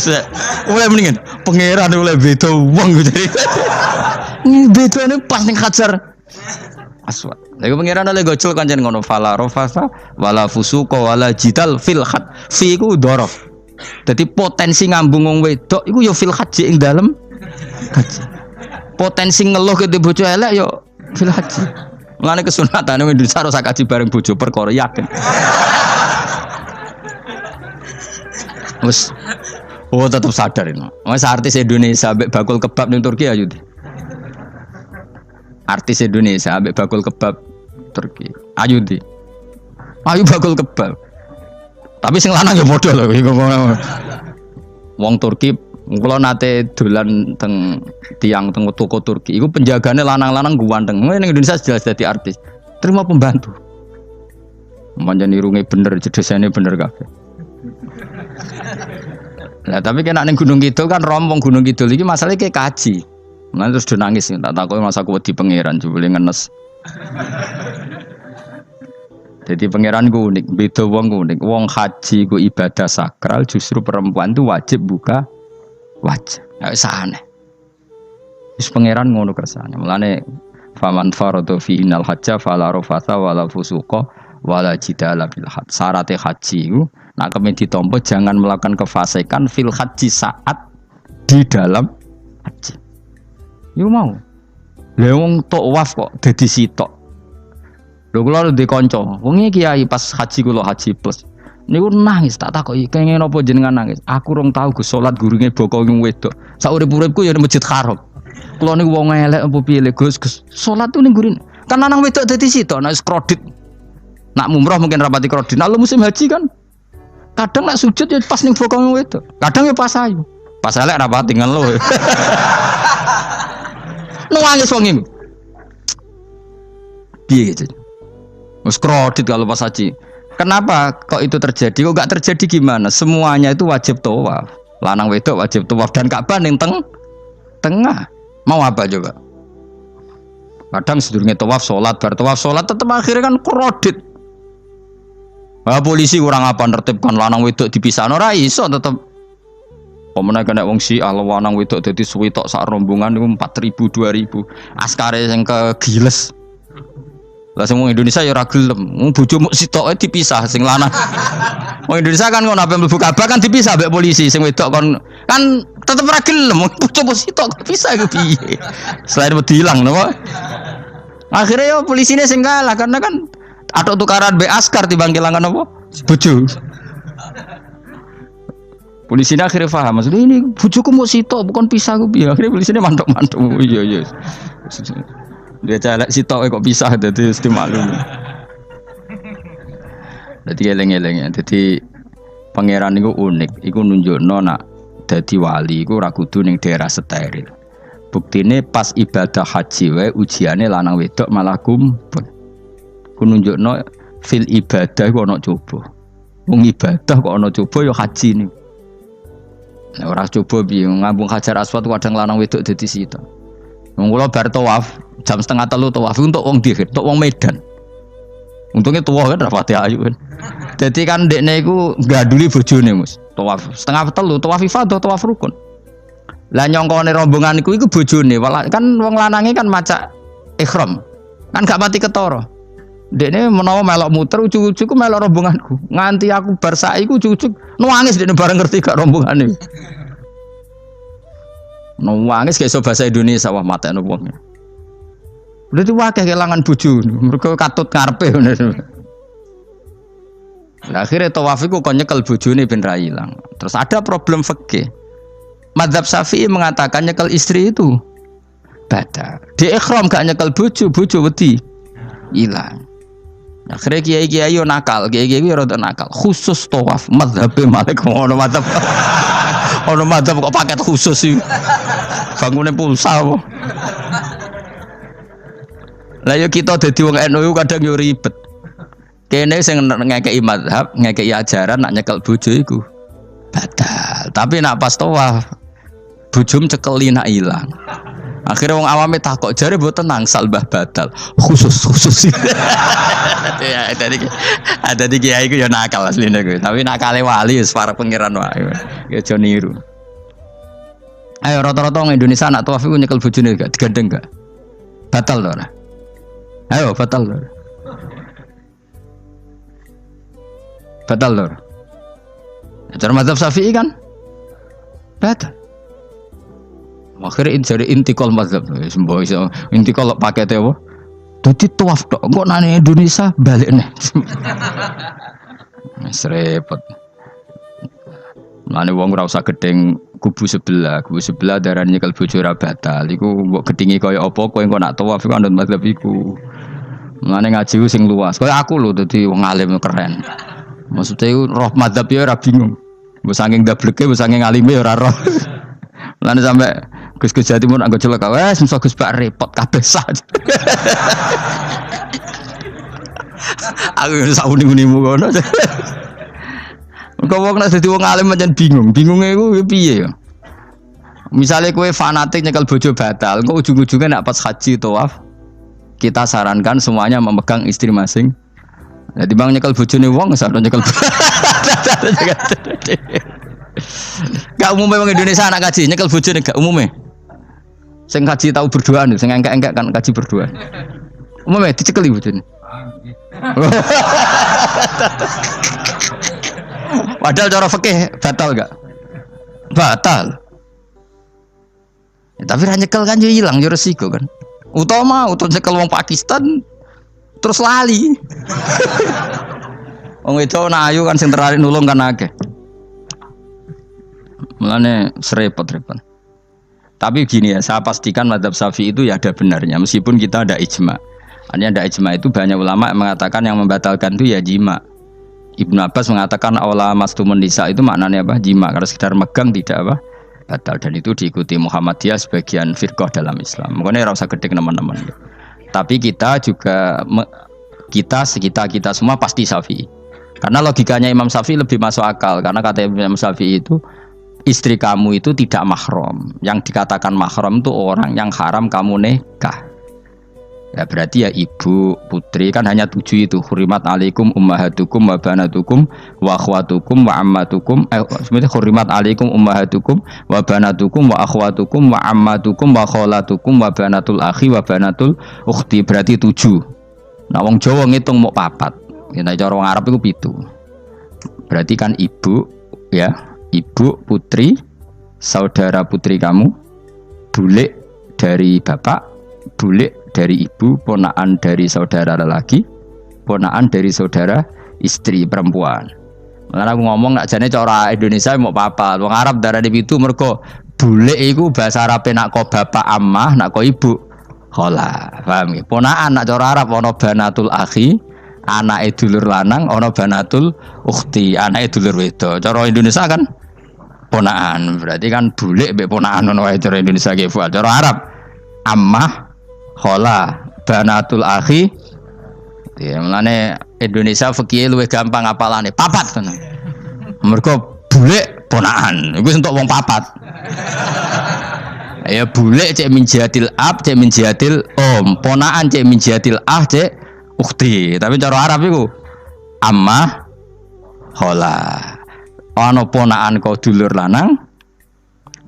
oleh mendingan pangeran oleh beda wong jadi. Bedane pas ning Hajar Aswad. Lha pangeran oleh gocul kancen ngono fala rafasa wala fusuqa wala jidal fil khat. Fi iku dhorof. Dadi potensi ngambung wong wedok iku ya fil haji ing dalem haji. Potensi ngeluh ke bojo elek ya fil haji. Mulane kesunatane wong Indonesia ora kaji bareng bojo perkara yakin. Wes tetap sadar ini. Wes artis Indonesia ambek bakul kebab ning Turki ayo. Artis Indonesia ambek bakul kebab Turki. Ayo di. Ayo bakul kebab. Tapi sing lanang ya padha lho iki. Wong Turki kula nate dolan teng tiang teng toko Turki. Iku penjagane lanang-lanang guanteng. Ning Indonesia jelas dadi artis. Terima pembantu. Manjan irunge bener, jedesane bener kabeh. Lah tapi kena ning Gunung Kidul kan rombong Gunung Kidul iki masalahnya kayak kaji. Lan terus do nangis tak takoki masa aku wedi pangeran jebule ngenes. Jadi pangeran ku unik, beda wong ku unik. Wong haji ku ibadah sakral, justru perempuan itu wajib buka wajah. Enggak usah aneh. Wis pangeran ngono kersane. Mulane faman farada fi innal hajja fala rafatha wala fusuqa wala jidala bil hajj. Syarat haji ku nak kemen ditampa jangan melakukan kefasikan fil haji saat di dalam haji. Yo mau. Lah wong tawaf kok dadi sitok. Lho kula ndek kanca, wong iki kiai pas haji kula haji plus. Niku nangis tak takoki, kenging napa jenengan nangis? Aku rong tau Gus salat gurunge boko wedok. Sak urip-uripku ya ning Masjid Haram. Kula niku wong elek apa piye le Gus? Salat tu ning gurine. Kan lanang wedok dadi sitok nek kredit. Nak mumrah mungkin rapati kredit. Nak musim haji kan kadang nak sujud ya pas ning boko wedok. Kadang ya pas ayu. Pas elek rapati ngelo. Nangis wong iki. Piye gitu? Wes kredit kalau pas haji. Kenapa kok itu terjadi? Kok gak terjadi gimana? Semuanya itu wajib tawaf. Lanang wedok wajib tawaf dan Ka'bah ning tengah. Mau apa coba? Kadang sedurunge tawaf salat, bar tawaf salat tetep akhirnya kan kredit. Ah polisi kurang apa nertibkan lanang wedok dipisahno ora iso tetep. Pemene kena wong Syiah lanang wedok dadi suwi tok sak rombongan niku 4.000 2.000. Askare sing kegiles. Lah semua Indonesia ya ora gelem. Bojomu sitoke dipisah sing lanang. Wong Indonesia kan ngono ape mlebu Ka'bah kan dipisah mbek polisi sing wedok kon kan tetep ora gelem. Bojomu sitok dipisah iku piye? Selain wedi ilang napa? Akhirnya ya polisine sing kalah karena kan atok tukaran mbek askar timbang kelangan apa? Bojo. Polisine akhirnya paham maksudnya ini bojoku mau sitok bukan pisah ku piye. Akhirnya polisine mantuk-mantuk. Iya. Dia celek sitok kok pisah dadi mesti maklum. Dadi eling-eling. Dadi pangeran iku unik, iku nunjukno nak dadi wali iku ora kudu ning daerah steril. Buktine pas ibadah haji wae ujiane lanang wedok malah kumpul. Ku nunjukno fil ibadah iku ana coba. Wong ibadah kok ana coba ya haji niku. Nek ora coba piye ngambung Hajar Aswad kadang lanang wedok dadi sita. Wong kula bar tawaf jam 2:30 tawaf untuk wong dihir, untuk wong Medan. Untungnya tua kan rapati ayu kan. Jadi kan dekne iku gaduli bojone Mus. Tawaf 2:30 tawaf ifadah tawaf rukun. Lah nyongkone rombongan iku bojone, kan wong lanange kan macak ihram. Kan gak pati ketara. Dekne menawa melok muter ujug-ujug melok rombonganku. Nganti aku bar saiki ujug-ujug nangis dekne bareng ngerti gak rombongane. Nangis gak iso bahasa Indonesia wah matekno wong. Udah tuh wakil kehilangan bojo, mereka katut ngarepe. Nah, akhirnya tawafiku kok nyekel bojone ben ra ilang. Terus ada problem fikih. Madzhab Syafi'i mengatakan nyekel istri itu batal. Di ikhram gak nyekel bojo wedi ilang. Akhirnya kiai-kiai yo nakal, kiai-kiai rada nakal. Khusus tawaf madzhab Malik ono madzhab. Ono madzhab kok paket khusus sih. Bangune pulsa apa? Lah yo kita dadi wong NU kadang yo ribet. Kene sing ngekeki mazhab, ngekeki ajaran nak nyekel bojo iku batal. Tapi nak pas tawaf bojom cekeli nak ilang. Akhirnya wong awame takok jare mboten nangsal mbah batal. Khusus. Ya ada di kiai iku yo nakal asline kuwi. Tapi nakale wali wis para pangeran wae. Ya aja niru. Ayo rata-rata wong Indonesia nak tawaf iku nyekel bojone gak digandeng gak? Batal to ora? Ayo batal lor. Batal lor. Cara mazhab Syafi'i kan batal. Akhirnya jadi intikal mazhab. Semboh iso intikal pakete apa? Dadi tawaf tok. Kok nang Indonesia balik nih. Wis repot. Mane wong ora usah gedeng kubu sebelah darane nyekel bojo ora batal. Iku mbok gedhingi kaya apa kowe engko nak tawaf iku anut mazhab iku. Mane ngaji sing luas. Kaya aku lho dadi wong alim keren. Maksudnya iku roh mazhab ya ora bingung. Mbok saking dableke, mbok saking alime ora roh. Mane sampe Gus-gus Jawa Timur anggo celek wes musa Gus Pak repot kabeh sah. Aku sak uni-unimu kono. Kau wong nek dadi wong alim pancen bingung. Bingunge iku piye ya? Misale kowe fanatik nyekel bojo batal, engko ujung-ujunge nek pas haji tawaf kita sarankan semuanya memegang istri masing. Jadi bang nyekel bojone wong sak nyekel. Gak umumnya wong Indonesia anak kaji nyekel bojone gak umumnya. Sing kaji tahu berduaan, sing engkek-engkek kan kaji berduaan. Umumnya dicekeli bojone. Padahal cara fikih batal gak? Batal. Ya, tapi ra nyekel kan yo ilang yo resiko kan. Utama nyekel wong Pakistan terus lali. Wong itu ayu kan sing tertarik nulung kan akeh. Mulane repot-repot. Tapi gini ya, saya pastikan mazhab Syafi'i itu ya ada benarnya meskipun kita ada ijma. Artinya ada ijma itu banyak ulama yang mengatakan yang membatalkan itu ya jima. Ibnu Abbas mengatakan awla mastumun nisa itu maknanya apa? Jima. Karena sekedar megang tidak apa? Batal. Dan itu diikuti Muhammadiyah sebagian firqah dalam Islam. Makanya rasa gede teman-teman. Tapi kita juga kita semua pasti Syafi'i. Karena logikanya Imam Syafi'i lebih masuk akal. Karena kata Imam Syafi'i itu istri kamu itu tidak mahram. Yang dikatakan mahram itu orang yang haram kamu nikah. Ya berarti ya ibu, putri kan hanya 7 itu. Hurimat alaikum ummahatukum wa banatukum wa akhwatukum wa ammatukum. Sebenarnya hurimat alaikum ummahatukum wa banatukum wa akhwatukum wa ammatukum wa kholatukum wa banatul akhi wa banatul ukhti. Berarti 7. Nah wong Jawa ngitung mau 4. Kita cara wong Arab itu 7. Berarti kan ibu, ya, ibu, putri, saudara putri kamu, bule dari bapak, bule dari ibu, ponaan dari saudara lelaki, ponaan dari saudara istri perempuan. Makanya aku ngomong nak jane cara Indonesia mau apa? Wong Arab darane itu mergo bule iku bahasa Arab nak ko bapak ammah, nak ko ibu khola. Paham ya? Ponaan nak cara Arab ana banatul akhi, Anake dulur lanang ana banatul ukhti, anake dulur wedok. Cara Indonesia kan ponakan. Berarti kan bulik mbek ponakan ngono wae cara Indonesia ki. Cara Arab ammah, khola, banatul akhi. Ya mulane Indonesia fikih luwih gampang apalane. Papat ngono. Mergo bulik ponakan. Iku entuk wong papat. Ya bulik cek min jihatil ab, cek min jihatil om. Ponakan cek min jihatil ah, cek ukhti. Tapi cara Arab iku ammah, khola. Ana ponakan kok dulur lanang,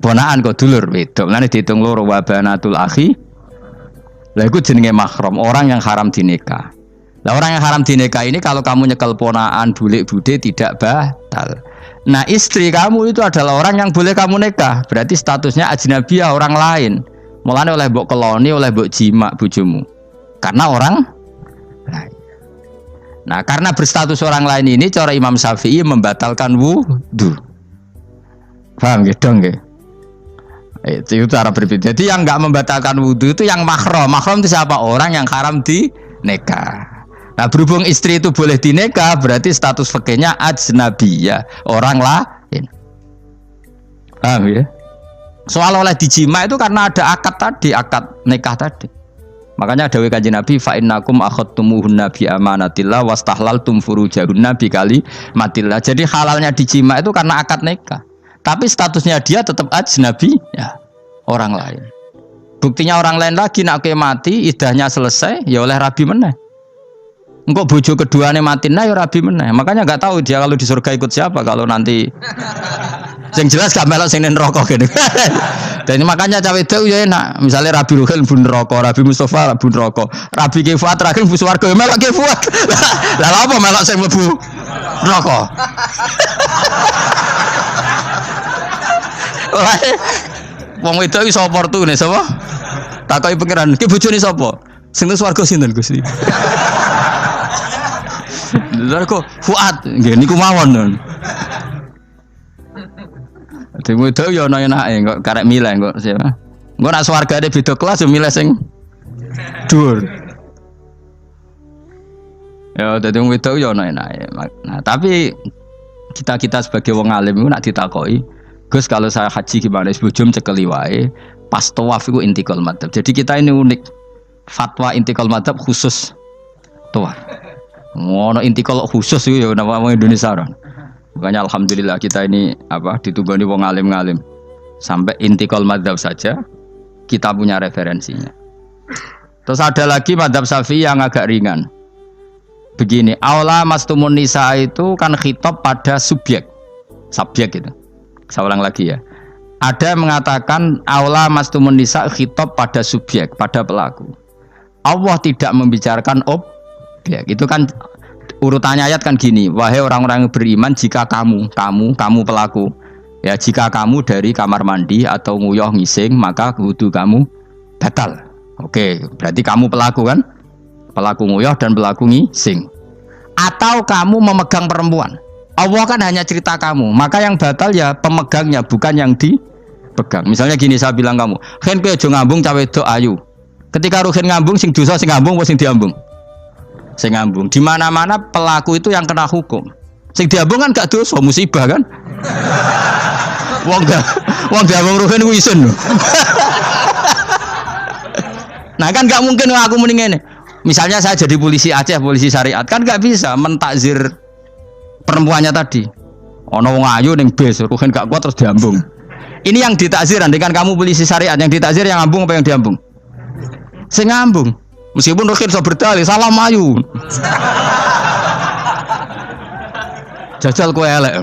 ponakan kok dulur wedok. Mulane diitung loro wa banatul akhi. Lah iku jenenge mahram, orang yang haram dinikah. Lah orang yang haram dinikah ini kalau kamu nyekel ponakan bulik bude tidak batal. Nah istri kamu itu adalah orang yang boleh kamu nikah. Berarti statusnya ajnabiyah, orang lain. Mulane oleh mbok keloni, oleh mbok jima bojomu. Karena orang lain. Nah karena berstatus orang lain ini cara Imam Syafi'i membatalkan wudu. Paham gitu nggih? Itu cara berbeda. Jadi yang enggak membatalkan wudu itu yang mahram. Mahram itu siapa? Orang yang haram dinikah. Nah berhubung istri itu boleh dinikah, berarti status fikihnya ajnabiyah, orang lain. Paham ya? Soal oleh dijima itu karena ada akad tadi, akad nikah tadi. Makanya dawuh Kanjeng Nabi fa innakum akhadtumuhunna bi amanatillah wastahlaltum furujahunna bi kalimatillah. Jadi halalnya dijima itu karena akad nikah. Tapi statusnya dia tetap ajnabi ya, orang lain. Buktinya orang lain lagi nak mati, idahnya selesai ya oleh rabi meneh. Engkau bojo keduanya mati nah ya rabi meneh. Makanya enggak tahu dia kalau di surga ikut siapa kalau nanti. Yang jelas gak melok sing neraka gini. Dan makanya cawe itu ya enak. Misalnya Rabi Ruhil bun neraka, Rabi Mustafa bun neraka, Rabi Kifuat terakhir bun swarga melok Kifuat. Lah apa melok sing mlebu neraka? Wong wedok iki sapa portune sapa? Takoki pangeran, ki bojone sapa? Sing nang swarga sinten Gusti? Lha kok Fuad nggih niku mawon. Dhewe dhewe yo ana enake kok karek milih kok siapa. Engko nek swargane beda kelas yo milih sing dhuwur. Ya dadi wong wedok yo ana enake. Nah, tapi kita sebagai wong alim iku nek ditakoki, Gus kalau saya haji gimana? Sebujum cekeli wae, pas tawaf iku intikal madzhab. Jadi kita ini unik. Fatwa intikal madzhab khusus tawaf. Ngono intikal khusus iku ya nama wong Indonesia ora. Makanya alhamdulillah kita ini ditunggoni wong alim-alim. Sampai intikal madzhab saja kita punya referensinya. Terus ada lagi madzhab Syafi'i yang agak ringan. Begini, aula mastumun nisa itu kan khitab pada subjek itu. Saya ulang lagi ya. Ada yang mengatakan aula mastumun nisa khitab pada subjek, pada pelaku. Allah tidak membicarakan objek. Itu kan urutannya ayat kan gini, wahai orang-orang yang beriman, jika kamu pelaku, ya jika kamu dari kamar mandi atau nguyuh ngising, maka wudu kamu batal. Oke, berarti kamu pelaku kan? Pelaku nguyuh dan pelaku ngising. Atau kamu memegang perempuan. Allah kan hanya cerita kamu, maka yang batal ya pemegangnya, bukan yang dipegang. Misalnya gini, saya bilang kamu, "Ken kowe aja ngambung cawe wedok ayu." Ketika Ruhin ngambung, sing dosa sing ngambung apa sing diambung? Sing ngambung. Di mana-mana pelaku itu yang kena hukum. Sing diambung kan gak dosa, musibah kan? Wong diambung Ruhin ku isin lho. Nah kan gak mungkin aku muni ngene. Misalnya saya jadi polisi Aceh, polisi syariat, kan gak bisa mentakzir perempuannya tadi. Ono wong ayu ning bis, Ruhin gak kuat terus diambung. Ini yang ditakzir, andaikan kamu polisi syariat, yang ditakzir yang ngambung apa yang diambung? Sing ngambung. Meskipun Ruhin so berdalih, salam ayu. Jajal kowe elek.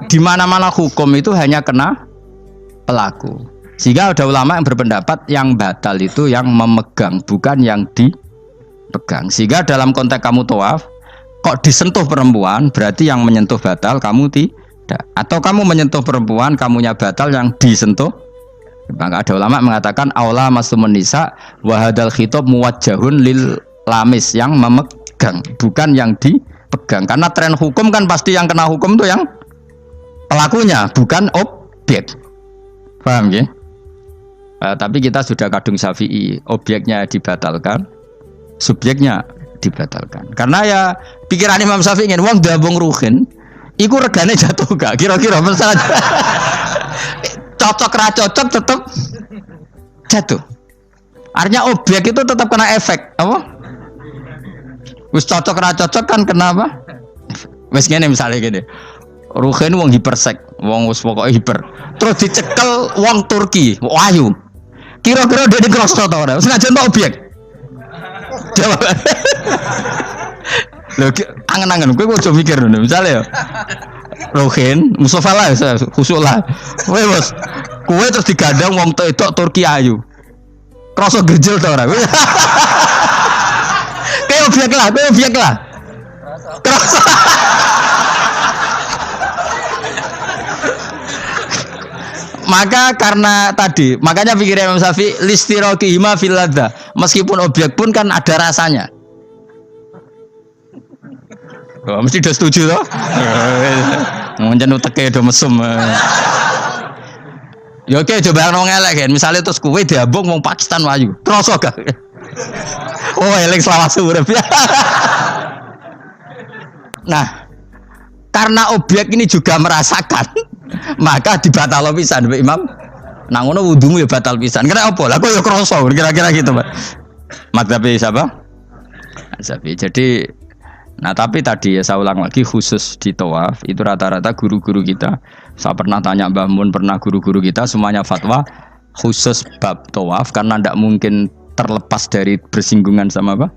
Di mana-mana hukum itu hanya kena pelaku. Sehingga ada ulama yang berpendapat yang batal itu yang memegang, bukan yang dipegang. Sehingga dalam konteks kamu tawaf, kok disentuh perempuan, berarti yang menyentuh batal, kamu tidak. Atau kamu menyentuh perempuan, kamunya batal, yang disentuh. Maka ada ulama mengatakan aula masumun nisa wa hadal khitab muwajjahun lil lamis, yang memegang, bukan yang dipegang. Karena tren hukum kan pasti yang kena hukum itu yang pelakunya, bukan objek. Paham ya? Tapi kita sudah kadung Syafi'i, objeknya dibatalkan, subjeknya dibatalkan. Karena ya pikiran Imam Syafi'i ingin wong dabung ruhin iku regane jatuh gak kira-kira masalah cocok ra cocok tetap jatuh. Artinya objek itu tetap kena efek apa? Wis cocok ra cocok kan kenapa? Wis ngene misalnya gini. Ruhin wong hipersek, wong wis pokoke hiper. Terus dicekel wong Turki, ayu. Kira-kira dia dikrosot ta ora? Wis ngajen objek. Jawab. Lho angen-angen kowe ojo mikir ngono. Misale ya. Ruhin, Mustafa lah khusuk lah. Kowe bos. Kowe terus digandeng wong wedok Turki ayu. Krosot gerjel ta ora? Kowe objek lah. Krosot. Maka karena tadi, makanya pikirnya Imam Syafi'i listiraqihima fil ladza. Meskipun objek pun kan ada rasanya. Oh, mesti udah setuju toh? Ngencen uteke do mesum. Ya oke coba nang elek kan. Misale terus kowe diambung wong Pakistan wayu. Kroso gak? Oh, elek selawase urip. Nah, karena objek ini juga merasakan, maka dibatal pisan Mbak Imam. Nang ngono wudumu ya batal pisan. Kira apa? Lah kok ya kroso kira-kira gitu, Pak. Madzhab siapa? Syafi'i. Jadi nah tapi tadi ya saya ulang lagi khusus di tawaf itu rata-rata guru-guru kita. Saya pernah tanya Mbah Mun, pernah guru-guru kita semuanya fatwa khusus bab tawaf karena tidak mungkin terlepas dari bersinggungan sama apa?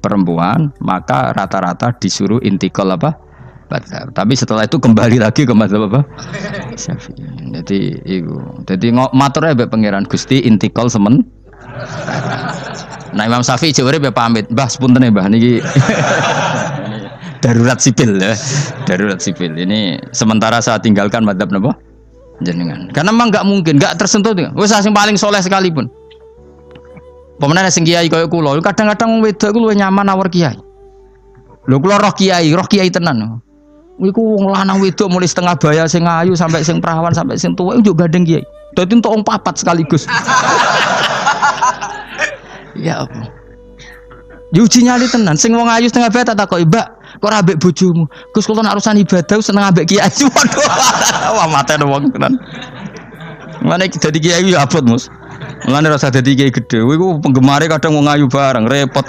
Perempuan, maka rata-rata disuruh intikal apa? Madzhab. Tapi setelah itu kembali lagi ke madzhab apa? Syafi'i. Jadi maturnya mbek pangeran Gusti intikal semen. Nah Imam Syafi'i jare be pamit, Mbah sepunten Mbah niki. Darurat sipil ya. Darurat sipil. Ini sementara saya tinggalkan madzhab napa? Jenengan. Karena memang enggak mungkin, enggak tersentuh. Wis sing paling soleh sekalipun. Pemenang sing kiai kaya kula, kadang-kadang wedok iku luwih nyaman awar kiai. Lho kula roh kiai tenan. Iku wong lanang wedok mulai setengah baya sing ayu sampai sing perawan sampai sing tuwa iku gandeng kiai. Dadi entuk wong papat sekaligus. Ya apa? Diuji nyali tenan, sing wong ayu setengah baya tak takoki, "Mbak, kok ora ambek bojomu?" Gus kula nek urusan ibadah seneng ambek kiai. Waduh. Wah mate wong tenan. Mane dadi kiai ya abot, Mus. Mulane rasa dadi kiai gedhe. Kowe iku penggemare kadang wong ayu bareng, repot.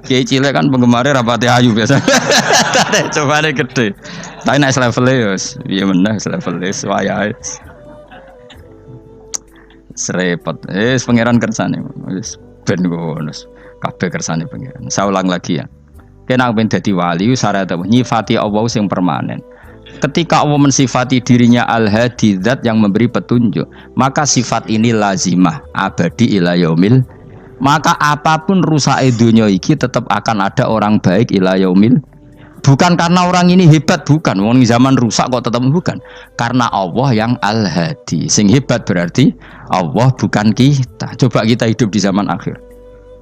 Kiai cilik kan penggemare rapate ayu biasa. Cobane gede. Tapi nek level ya piye meneh level wayahe. Serepot. Pangeran kersane. Wis ben ngono. Kabeh kersane pangeran. Saya ulang lagi ya. Kena ben dadi wali syarat nyifati Allah sing permanen. Ketika Allah mensifati dirinya Al-Hadi, zat yang memberi petunjuk, maka sifat ini lazimah abadi ila yaumil. Maka apapun rusak dunia iki tetap akan ada orang baik ila yaumil. Bukan karena orang ini hebat, bukan. Wong zaman rusak kok tetap bukan. Karena Allah yang Al-Hadi. Sing hebat berarti Allah bukan kita. Coba kita hidup di zaman akhir.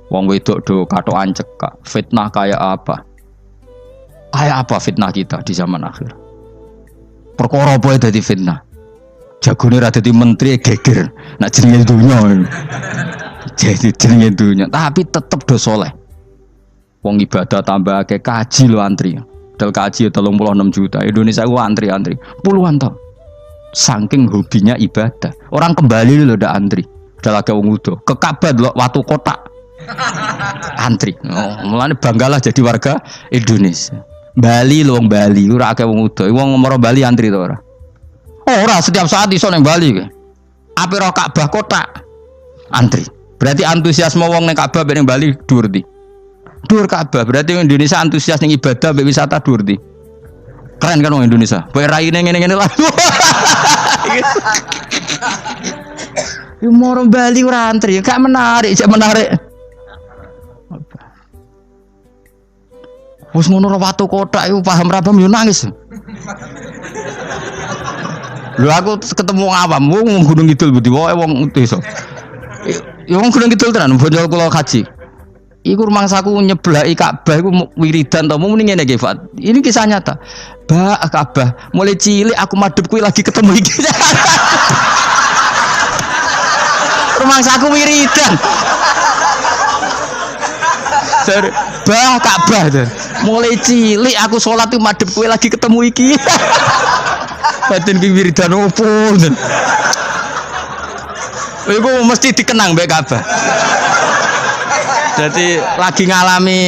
Wong wedok do katokan cekak, fitnah kayak apa? Kayak apa fitnah kita di zaman akhir? Perkara apa dadi fitnah? Jagone ra dadi menteri geger. Nak jenenge dunya. Jadi jenenge dunya, tapi tetep do soleh. Wong ibadah tambah ke kaji lo antri. Dal kaji 36 juta. Indonesia gua antri puluhan tahun. Saking hobinya ibadah. Orang kembali lho ndak antri. Udah lagi wong udo. Ke Ka'bah lho watu kotak. Antri. Oh, mulane banggalah jadi warga Indonesia. Bali lho wong Bali ora akeh wong udo. Wong ngomoro Bali antri to ora? Ora setiap saat iso ning Bali kowe. Ape ro Ka'bah kotak. Antri. Berarti antusiasme wong ning Ka'bah ning Bali dhuwur ndi? Dhuwur Ka'bah. Berarti Indonesia antusias ning ibadah mbek wisata dhuwur ndi? Keren kan wong Indonesia. Kowe raine ngene-ngene lah. Yo moro Bali ora antri, gak menarik, cek menarik. Wes ngono ora watu kotak iku paham ra paham yo nangis. Lho aku ketemu awam wong Gunung Kidul budi wae wong desa. Ya wong Gunung Kidul tenan bonyol kula kaji. Iku rumangsaku nyeblaki Ka'bah iku wiridan to muni ngene iki Fat. Ini kisah nyata. Ba Ka'bah mulai cilik aku madhep kuwi lagi ketemu iki. Rumangsaku wiridan. Dari bah Ka'bah tuh. Mulai cilik aku sholat tuh madhep kowe lagi ketemu iki. Batin ki wiridan opo. Iku mesti dikenang mbek Ka'bah. Jadi lagi ngalami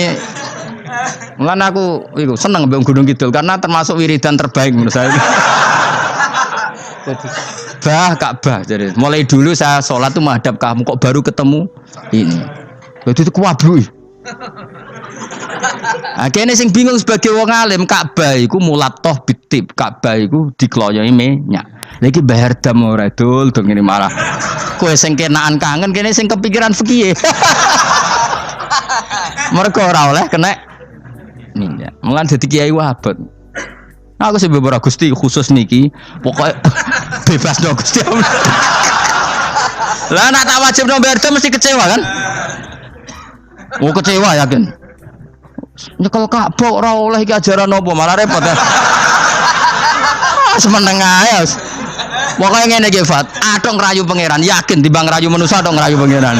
mulane aku iku seneng mbek Gunung Kidul karena termasuk wiridan terbaik menurut saya. Jadi bah Ka'bah jadi mulai dulu saya sholat tuh menghadap kamu kok baru ketemu ini. Jadi itu kuwabluk. Akhirnya sing bingung sebagai wong alim Ka'bah iku mulatoh bitib Ka'bah iku dikloyoi minyak. Lagi bayar dam ora dul dong ini malah. Kowe sing kenaan kangen kene sing kepikiran fikih. Mergo ora oleh kena minyak. Mulan dadi kiai wabot. Aku sih beberapa Gusti khusus niki pokoknya bebas dong Gusti. Lah nak tak wajib no bayar dam mesti kecewa kan? Oh kecewa yakin. Nyekel Ka'bah ora oleh iki ajaran apa malah repot ya. Semeneng ae. Pokoke ngene iki Fat, atok ngrayu pangeran, yakin timbang ngrayu manusa atok ngrayu pangeran.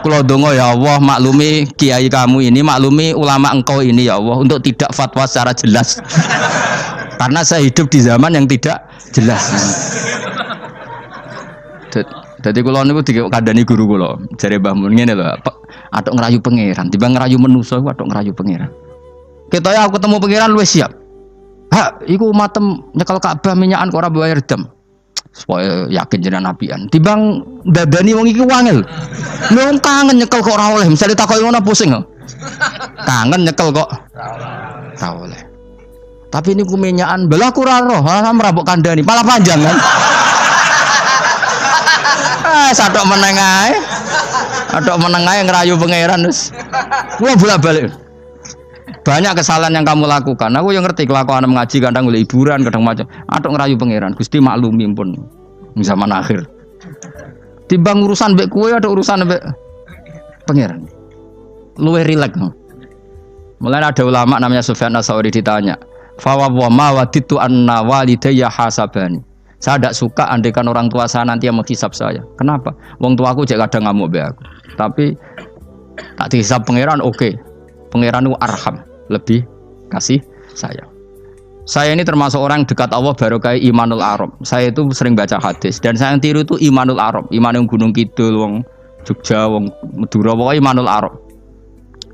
Kula donga ya Allah maklumi kiai kamu ini, maklumi ulama engkau ini ya Allah untuk tidak fatwa secara jelas. Karena saya hidup di zaman yang tidak jelas. Jadi kula niku dikandani guru kula, jare Mbah Mun ngene lho, atok ngrayu pangeran, timbang ngrayu manusa iku atok ngrayu pangeran. Ketoke aku ketemu pangeran luwih siap. Hak, iku matem nyekel Ka'bah minyakan kok ora bayar dam. Supaya yakin jenengan apian. Timbang dadani wong iki wangel. Wong kangen nyekel kok ora oleh, misale takoki ngono pusing. Kangen nyekel kok ora oleh. Tapi niku minyakan, belah aku ora roh, merabuk kandhani, malah panjang kan. Sadok meneng ae. Adok meneng ae ngrayu pangeran wis. Kuwi bolak-balik. Banyak kesalahan yang kamu lakukan. Aku yang ngerti kelakuan mengaji kadang oleh hiburan, kadang macam. Adok ngerayu pangeran. Gusti maklumi pun zaman akhir. Timbang urusan mbek kowe ada urusan mbek pangeran. Luwih rileks. Mulai ada ulama namanya Sufyan Ats-Tsauri ditanya, "Fa wa ma waditu anna walidayya hasabani." Saya tidak suka andaikan orang tua saya nanti yang menghisap saya. Kenapa? Wong tuaku cek kadang ngamuk be aku. Tapi tak dihisap pangeran oke. Pangeran itu arham, lebih kasih sayang. Saya ini termasuk orang dekat Allah baru kayak Imanul Arab. Saya itu sering baca hadis dan saya yang tiru itu Imanul Arab. Iman yang Gunung Kidul, wong Jogja, wong Madura, pokoknya Imanul Arab.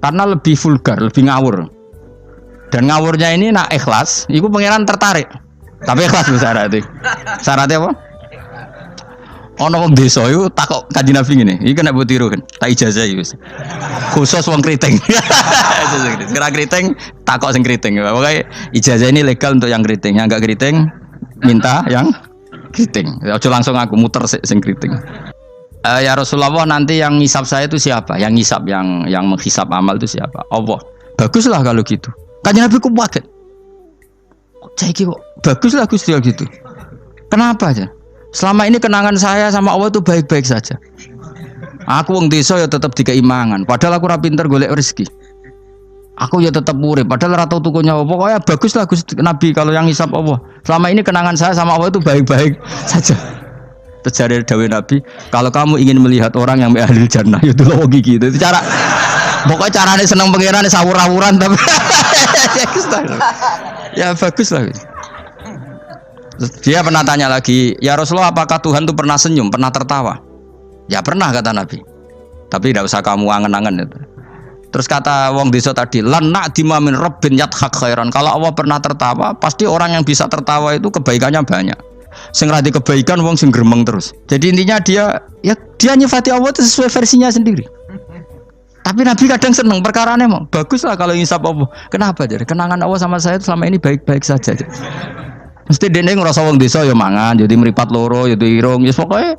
Karena lebih vulgar, lebih ngawur. Dan ngawurnya ini nak ikhlas, itu pangeran tertarik. Tapi ikhlas syaratnya. Syaratnya apa? Ono wong desa iku takok Kanjeng Nabi ngene. Iki nek mbok tiru kan, tak ijazah iki wis. Khusus wong kriting. Kira kriting takok sing kriting. Pokoke ijazah ini legal untuk yang kriting. Yang enggak kriting minta yang kriting. Aja langsung aku muter sing kriting. Ya Rasulullah nanti yang ngisap saya itu siapa? Yang ngisap yang menghisap amal itu siapa? Allah. Baguslah kalau gitu. Kanjeng Nabi ku kaget. Saiki kok baguslah Gusti gitu. Kenapa aja? Selama ini kenangan saya sama Allah itu baik-baik saja. Aku wong desa ya tetap dikeimangan. Padahal aku ora pinter golek rezeki. Aku ya tetap urip. Padahal ora tau tuku nyawa. Pokoknya baguslah Gusti Nabi kalau yang hisab Allah. Selama ini kenangan saya sama Allah itu baik-baik saja. Terjadi dawuh Nabi, kalau kamu ingin melihat orang yang ahli jannah itu loh gigi itu cara. Pokoknya caranya seneng pangeran sawur-awuran tapi ya bagus lah. Dia pernah tanya lagi, ya Rasulullah apakah Tuhan itu pernah senyum, pernah tertawa? Ya pernah kata Nabi. Tapi tidak usah kamu angen-angen itu. Terus kata wong desa tadi, lan na'dima min rabbin yadhak khairan. Kalau Allah pernah tertawa, pasti orang yang bisa tertawa itu kebaikannya banyak. Sing radi kebaikan wong sing gremeng terus. Jadi intinya dia nyifati Allah itu sesuai versinya sendiri. Tapi Nabi kadang seneng perkarane mau. Baguslah kalau ngisap Allah. Kenapa? Jadi kenangan Allah sama saya itu selama ini baik-baik saja. Mesti dene ngrasa wong desa ya mangan, jadi mripat loro, ya irung, ya pokoke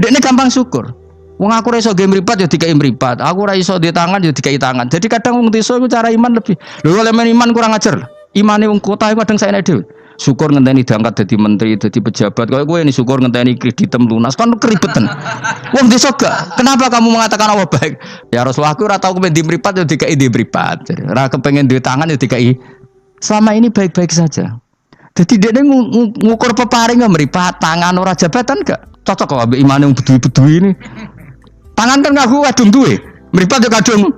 dene gampang syukur. Wong aku ora iso ge mripat ya dikai mripat. Aku ora iso di tangan ya dikai tangan. Jadi kadang wong desa iku cara iman lebih. Lho elemen iman kurang ajar. Imane wong kota iku kadang saene dhewe. Syukur ngenteni diangkat dadi menteri, dadi pejabat. Kaya kowe ini syukur ngenteni kreditem lunas kan keribetan. Wong desa gak. Kenapa kamu mengatakan Allah baik? Ya Rasulullah aku ora tau kepen di mripat ya dikai di mripat. Ora kepengin duwe tangan ya dikai. Selama ini baik-baik saja. Jadi dia ngukur peparing nggak meripat tangan orang jabatan gak cocok kok ambek imane wong bedui-bedui ini. Tangan kan ngaku kadung duwe, meripat yo kadung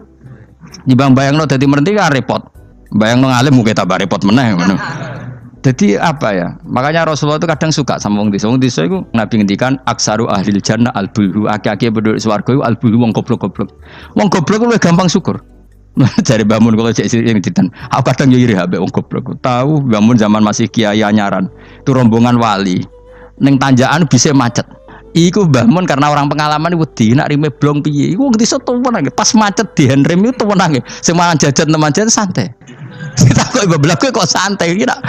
Nyibang bayangno dadi merenti kan repot. Bayangno ngalim mungkin tambah repot meneh ngono. Jadi apa ya? Makanya Rasulullah itu kadang suka sama wong desa. Wong desa itu Nabi ngendikan aksaru ahlil jannah al-bulhu. Aki-aki penduduk swarga itu al-bulhu wong goblok-goblok. Wong goblok luwih gampang syukur. Jare Mbah Mun kalau cek yang ditan. Aku kadang yo iri ambek wong goblok. Tahu Mbah Mun zaman masih kiai anyaran. Itu rombongan wali. Ning tanjakan bisa macet. Iku Mbah Mun karena orang pengalaman wedi nak rime blong piye. Iku wong desa tuwenang pas macet di handrem itu tuwenang. Sing mangan jajan teman jajan santai. Kita kok beblak kok santai iki nak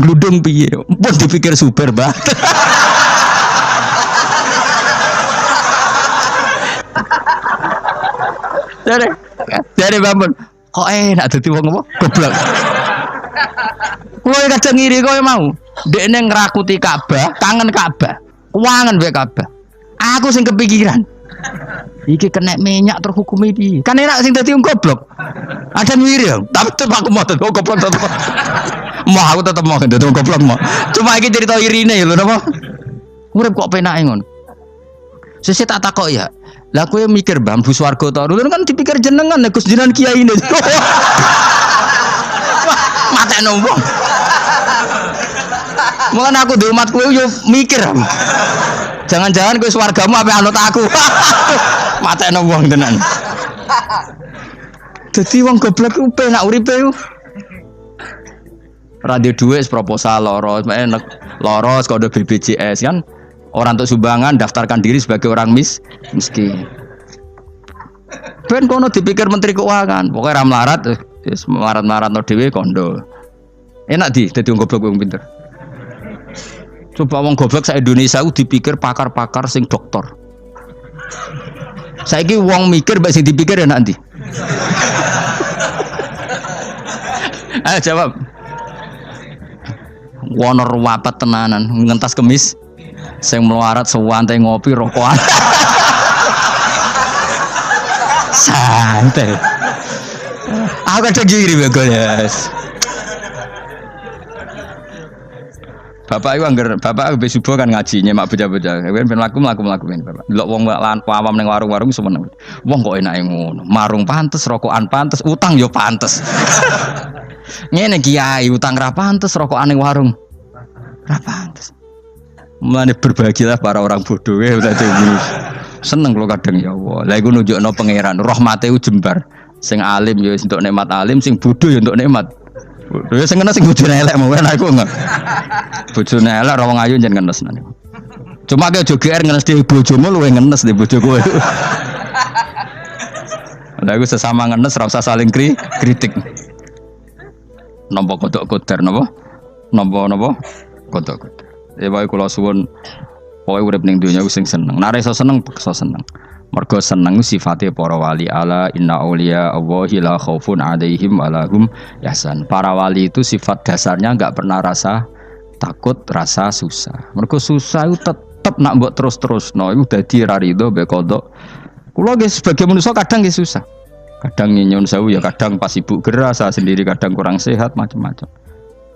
gludung piye. Pun dipikir super bah. Dari bangun kok enak dadi wong apa goblok. Kowe kadang ngiri kowe mau. Dekne ngrakuti Ka'bah, kangen Ka'bah. Kuangen wae Ka'bah. Aku sing kepikiran. Iki kena minyak terhukumi piye? Kan enak sing dadi wong goblok. Ada ngiri ya, tapi tetep aku mau dadi wong goblok tetep. Mau aku tetep mau dadi wong goblok mau. Cuma iki cerita irine lho napa? Urip kok penake ngono. Sesuk tak takok ya. Lah kowe mikir bambu swarga to. Lho kan dipikir jenengan Gus jenengan kiai ini. Matekno wong. Mulane aku di umat kowe yo mikir. Jangan-jangan kowe swargamu ape anut aku. Matekno wong tenan. Dadi wong goblok ku penak uripe ku. Radio duit proposal loro, enak loro kode BPJS kan. Orang untuk sumbangan daftarkan diri sebagai orang miskin. Ben kono dipikir Menteri Keuangan, pokoknya ram larat, marat-marat no dewe kondo. Enak dadi wong goblok wong pinter. Coba wong goblok sak Indonesia ku dipikir pakar-pakar sing doktor. Saiki wong mikir mbak sing dipikir enak ndi? Ayo jawab. Wonor wapat tenanan ngentas kemis. Sing melarat sewantai ngopi rokokan. Santai. Aku kadang giri guys. Bapak itu anggar, bapak habis subuh kan ngaji nyemak bocah-bocah. Ben mlaku ben bapak. Delok wong awam ning warung-warung seneng. Wong kok enake ngono. Marung pantes, rokokan pantes, utang yo pantes. Ngene kiai utang ra pantes, rokokan ning warung ra pantes. Mulane berbahagialah para orang bodoh ya tadi. Seneng kalau kadang ya Allah. Lah iku nunjukno pangeran, rahmate ku jembar. Sing alim ya untuk nikmat alim, sing bodoh ya untuk nikmat. Ya sing kena sing bojone elek mau aku enggak. Bojone elek ra wong ayu jen ngenes nane. Cuma ke aja GR ngenes dhewe bojomu luwe ngenes di bojo kowe. Lah iku sesama ngenes ra usah saling kritik. Nampa kodok koder napa? Napa kodok koder. Ya bae kula suwun pokoke urip ning donya sing seneng. Nek iso seneng, peksa seneng. Mergo seneng sifate para wali ala inna auliya Allahi la khaufun 'alaihim wa lahum yahzan. Para wali itu sifat dasarnya enggak pernah rasa takut, rasa susah. Mergo susah itu tetep nak mbok terus-terusno iku dadi ra rido mbek kodok. Kula nggih sebagai manusia kadang nggih susah. Kadang nyun sewu ya kadang pas ibu gerah, saya sendiri kadang kurang sehat macam-macam.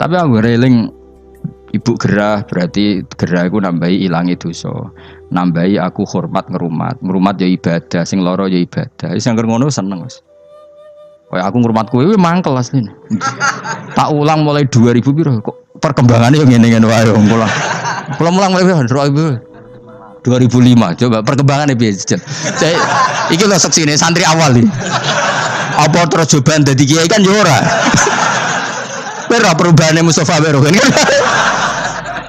Tapi aku reling ibu gerah berarti gerah aku nambahi ilangi dosa, nambahi aku hormat ngerumat ya ibadah, sing loro ya ibadah. Wis angger ngono seneng Mas. Kayak aku ngrumat kowe mangkel asline. Tak ulang mulai 2000 piro kok perkembangannya yo ngene-ngene wae wong kula. Kula mulang mulai 2005 coba perkembangannya piye jen. Iki lho seksine santri awal iki. Apa terus coban dadi kiai kan yo ora. Pero perubahane Mustofa Bero kan.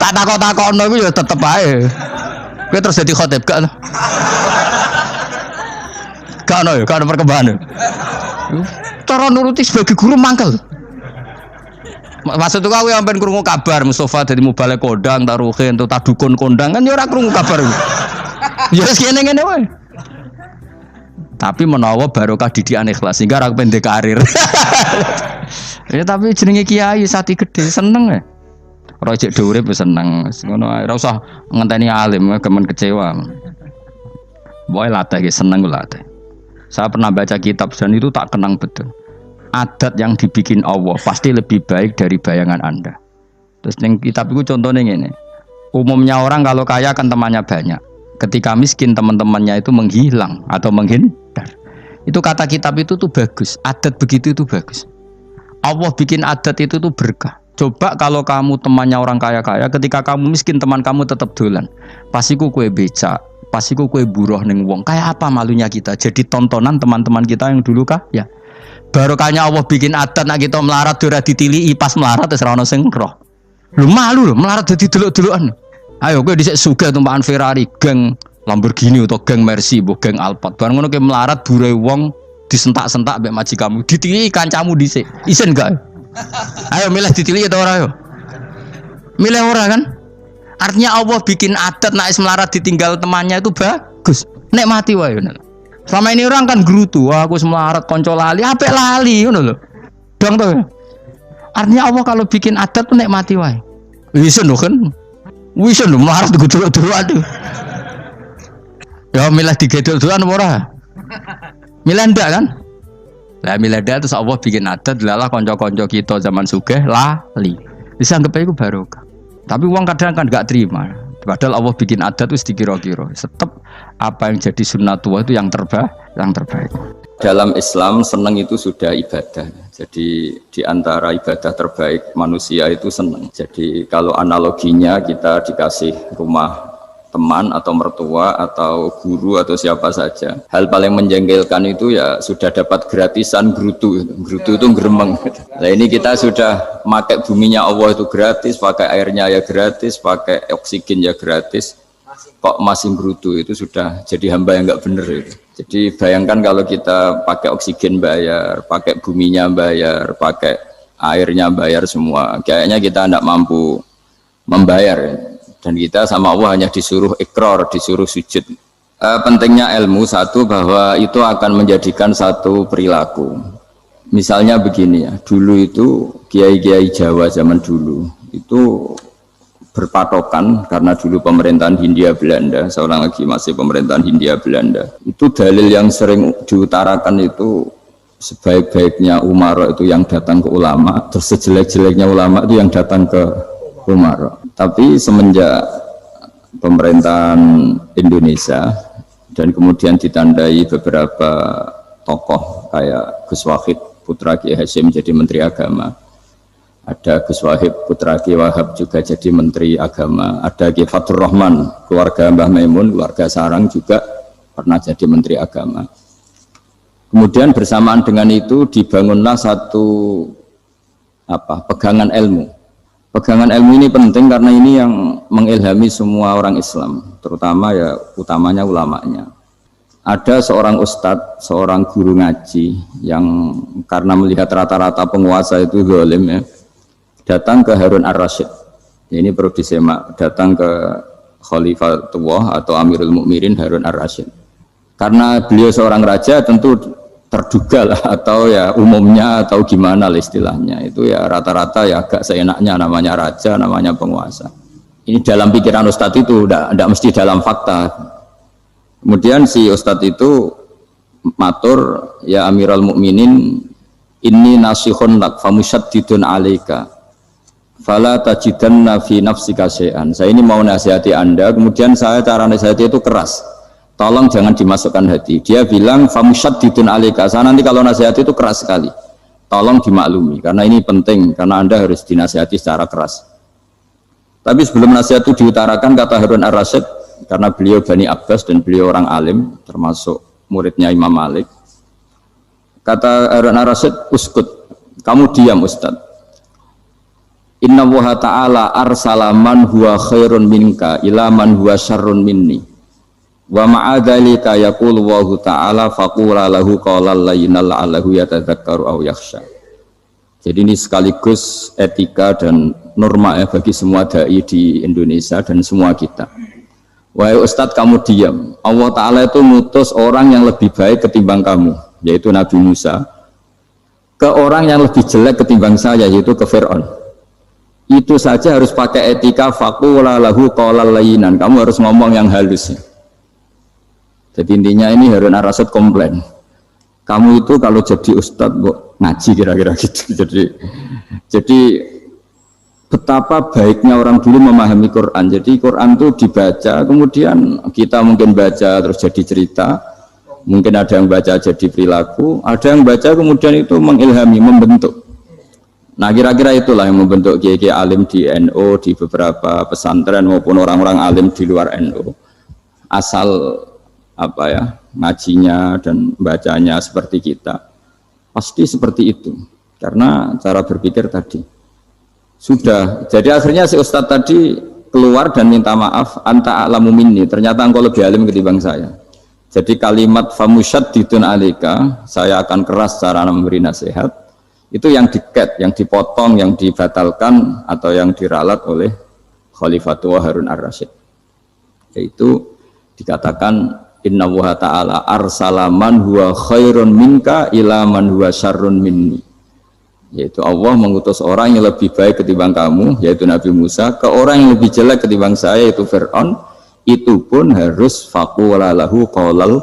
Tak takok-takokno iku ya tetep ae. Kowe terus dadi khotib gak? Gak ono ya, gak ono perkembangan. Cara nuruti sebagai guru mangkel. Maksud aku sampean krungu kabar Mustofa dadi mubalek kondang, taruhe entuk tadukun kondang kan ya ora krungu kabar. Ya wis ngene-ngene wae. Tapi menawa barokah didikan ikhlas sehingga ora pendek karir. Ya tapi jenenge kiai sati gede seneng ya. Ora cek urip wis seneng. Ngono ae ora usah ngenteni alim kemen kecewa. Boy latih seneng latih. Saya pernah baca kitab dan itu tak kenang betul. Adat yang dibikin Allah pasti lebih baik dari bayangan Anda. Terus ning kitab itu contohnya ngene. Umumnya orang kalau kaya kan temannya banyak. Ketika miskin teman-temannya itu menghilang atau menghindar. Itu kata kitab itu tuh bagus, adat begitu itu bagus. Allah bikin adat itu tuh berkah. Coba kalau kamu temannya orang kaya-kaya, ketika kamu miskin teman kamu tetap dolan. Pasiku kue beca, pasiku kue buruh ning wong. Kayak apa malunya kita? Jadi tontonan teman-teman kita yang dulu kaya. Barokahnya Allah bikin adat nak kita melarat ora ditili pas melarat wis ora ono sing roh. Lu malu lho melarat dadi delok-delokan. Ayo kowe dhisik sugih tumpakan Ferrari, geng Lamborghini atau geng Mercy, geng Alphard. Bareng ngono kowe melarat bure wong disentak-sentak mbek majikanmu, ditili kancamu dhisik. Isen gak? Ayo milih ditili atau ora yo? Milih ora kan? Artinya Allah bikin adat nek melarat ditinggal temannya itu bagus. Nek mati wae ngono. Selama ini orang kan gerutu, wah aku melarat konco lali, apik lali ngono lho. Dong to. Artinya Allah kalau bikin adat tuh nek mati wae. Wisen lho kan. Wisen lho melarat digedul-gedul aduh. Ya milih digedul-gedulan ora? Milih ndak kan? Lah milih ndak terus Allah bikin adat lalah konco-konco kita zaman sugih lali. Bisa anggap iku barokah. Tapi uang kadang kan gak terima. Padahal Allah bikin adat itu dikira-kira. Tetap apa yang jadi sunnatullah itu yang terbaik. Dalam Islam senang itu sudah ibadah. Jadi di antara ibadah terbaik manusia itu senang. Jadi kalau analoginya kita dikasih rumah teman atau mertua atau guru atau siapa saja, hal paling menjengkelkan itu ya sudah dapat gratisan gerutu itu gremeng. Nah ini kita sudah pakai buminya Allah itu gratis, pakai airnya ya gratis, pakai oksigen ya gratis, kok masih gerutu, itu sudah jadi hamba yang nggak bener itu. Jadi bayangkan kalau kita pakai oksigen bayar, pakai buminya bayar, pakai airnya bayar semua, kayaknya kita tidak mampu membayar ya. Dan kita sama Allah hanya disuruh ikrar, disuruh sujud. Pentingnya ilmu satu bahwa itu akan menjadikan satu perilaku. Misalnya begini ya, dulu itu kiai-kiai Jawa zaman dulu itu berpatokan karena dulu pemerintahan Hindia Belanda, seorang lagi masih pemerintahan Hindia Belanda. Itu dalil yang sering diutarakan itu sebaik-baiknya umara itu yang datang ke ulama, terus sejelek-jeleknya ulama itu yang datang ke umara. Tapi semenjak pemerintahan Indonesia dan kemudian ditandai beberapa tokoh kayak Gus Wahid putra Kiai Hasyim jadi Menteri Agama, ada Gus Wahid putra Kiai Wahab juga jadi Menteri Agama, ada Kiai Fatur Rahman keluarga Mbah Maimun, keluarga Sarang juga pernah jadi Menteri Agama. Kemudian bersamaan dengan itu dibangunlah satu pegangan ilmu. Pegangan ilmu ini penting karena ini yang mengilhami semua orang Islam, terutama ya utamanya ulamanya. Ada seorang ustadz, seorang guru ngaji yang karena melihat rata-rata penguasa itu zalim ya, datang ke Harun ar-Rasyid. Ini perlu disemak, datang ke Khalifatullah atau Amirul Mukminin Harun ar-Rasyid. Karena beliau seorang raja tentu terduga lah atau ya umumnya atau gimana lah istilahnya itu ya rata-rata ya agak seenaknya namanya raja, namanya penguasa. Ini dalam pikiran ustadz itu tidak mesti dalam fakta. Kemudian si ustadz itu matur, ya Amirul Mukminin inni nasihun lak famusyaddidun alaika fala tajidanna fi nafsika syai'an. Saya ini mau nasihati Anda, kemudian saya cara nasihati itu keras. Tolong jangan dimasukkan hati. Dia bilang famusyaddidun alaika. Saya nanti kalau nasihati itu keras sekali. Tolong dimaklumi karena ini penting karena Anda harus dinasihati secara keras. Tapi sebelum nasihat itu diutarakan kata Harun ar-Rasyid karena beliau Bani Abbas dan beliau orang alim termasuk muridnya Imam Malik. Kata Harun ar-Rasyid, uskut, kamu diam Ustaz. Inna Allaha ta'ala arsala man huwa khairun minka ila man huwa syarrun minni. Wa ma'adzalika yaqulu Allahu ta'ala faqula lahu qawlan layyinan la'allahu yatadzakkaru aw yakhsha. Jadi ini sekaligus etika dan norma ya bagi semua dai di Indonesia dan semua kita. Wahai Ustadz kamu diam. Allah Ta'ala itu ngutus orang yang lebih baik ketimbang kamu, yaitu Nabi Musa, ke orang yang lebih jelek ketimbang saya, yaitu ke Fir'aun. Itu saja harus pakai etika faqula lahu qawlan layyinan. Kamu harus ngomong yang halus ya. Jadi intinya ini Harun ar-Rasyid komplain. Kamu itu kalau jadi ustadz kok ngaji kira-kira gitu. Jadi betapa baiknya orang dulu memahami Quran. Jadi Quran itu dibaca, kemudian kita mungkin baca terus jadi cerita. Mungkin ada yang baca jadi perilaku, ada yang baca kemudian itu mengilhami, membentuk. Nah kira-kira itulah yang membentuk kiai alim di NU, di beberapa pesantren maupun orang-orang alim di luar NU. Asal apa ya, ngajinya dan bacanya seperti kita, pasti seperti itu. Karena cara berpikir tadi sudah. Jadi akhirnya si Ustadz tadi keluar dan minta maaf, anta a'lamu minni, ternyata engkau lebih alim ketimbang saya. Jadi kalimat famusyaddidun alika, saya akan keras cara memberi nasihat, itu yang diket, yang dipotong, yang dibatalkan atau yang diralat oleh Khalifatul Harun ar-Rasyid. Yaitu dikatakan inna wa ta'ala arsala man huwa khairun minka ila man huwa syarrun minni. Yaitu Allah mengutus orang yang lebih baik ketimbang kamu, yaitu Nabi Musa, ke orang yang lebih jelek ketimbang saya, yaitu Fir'aun. Itu pun harus faqula lahu qaulal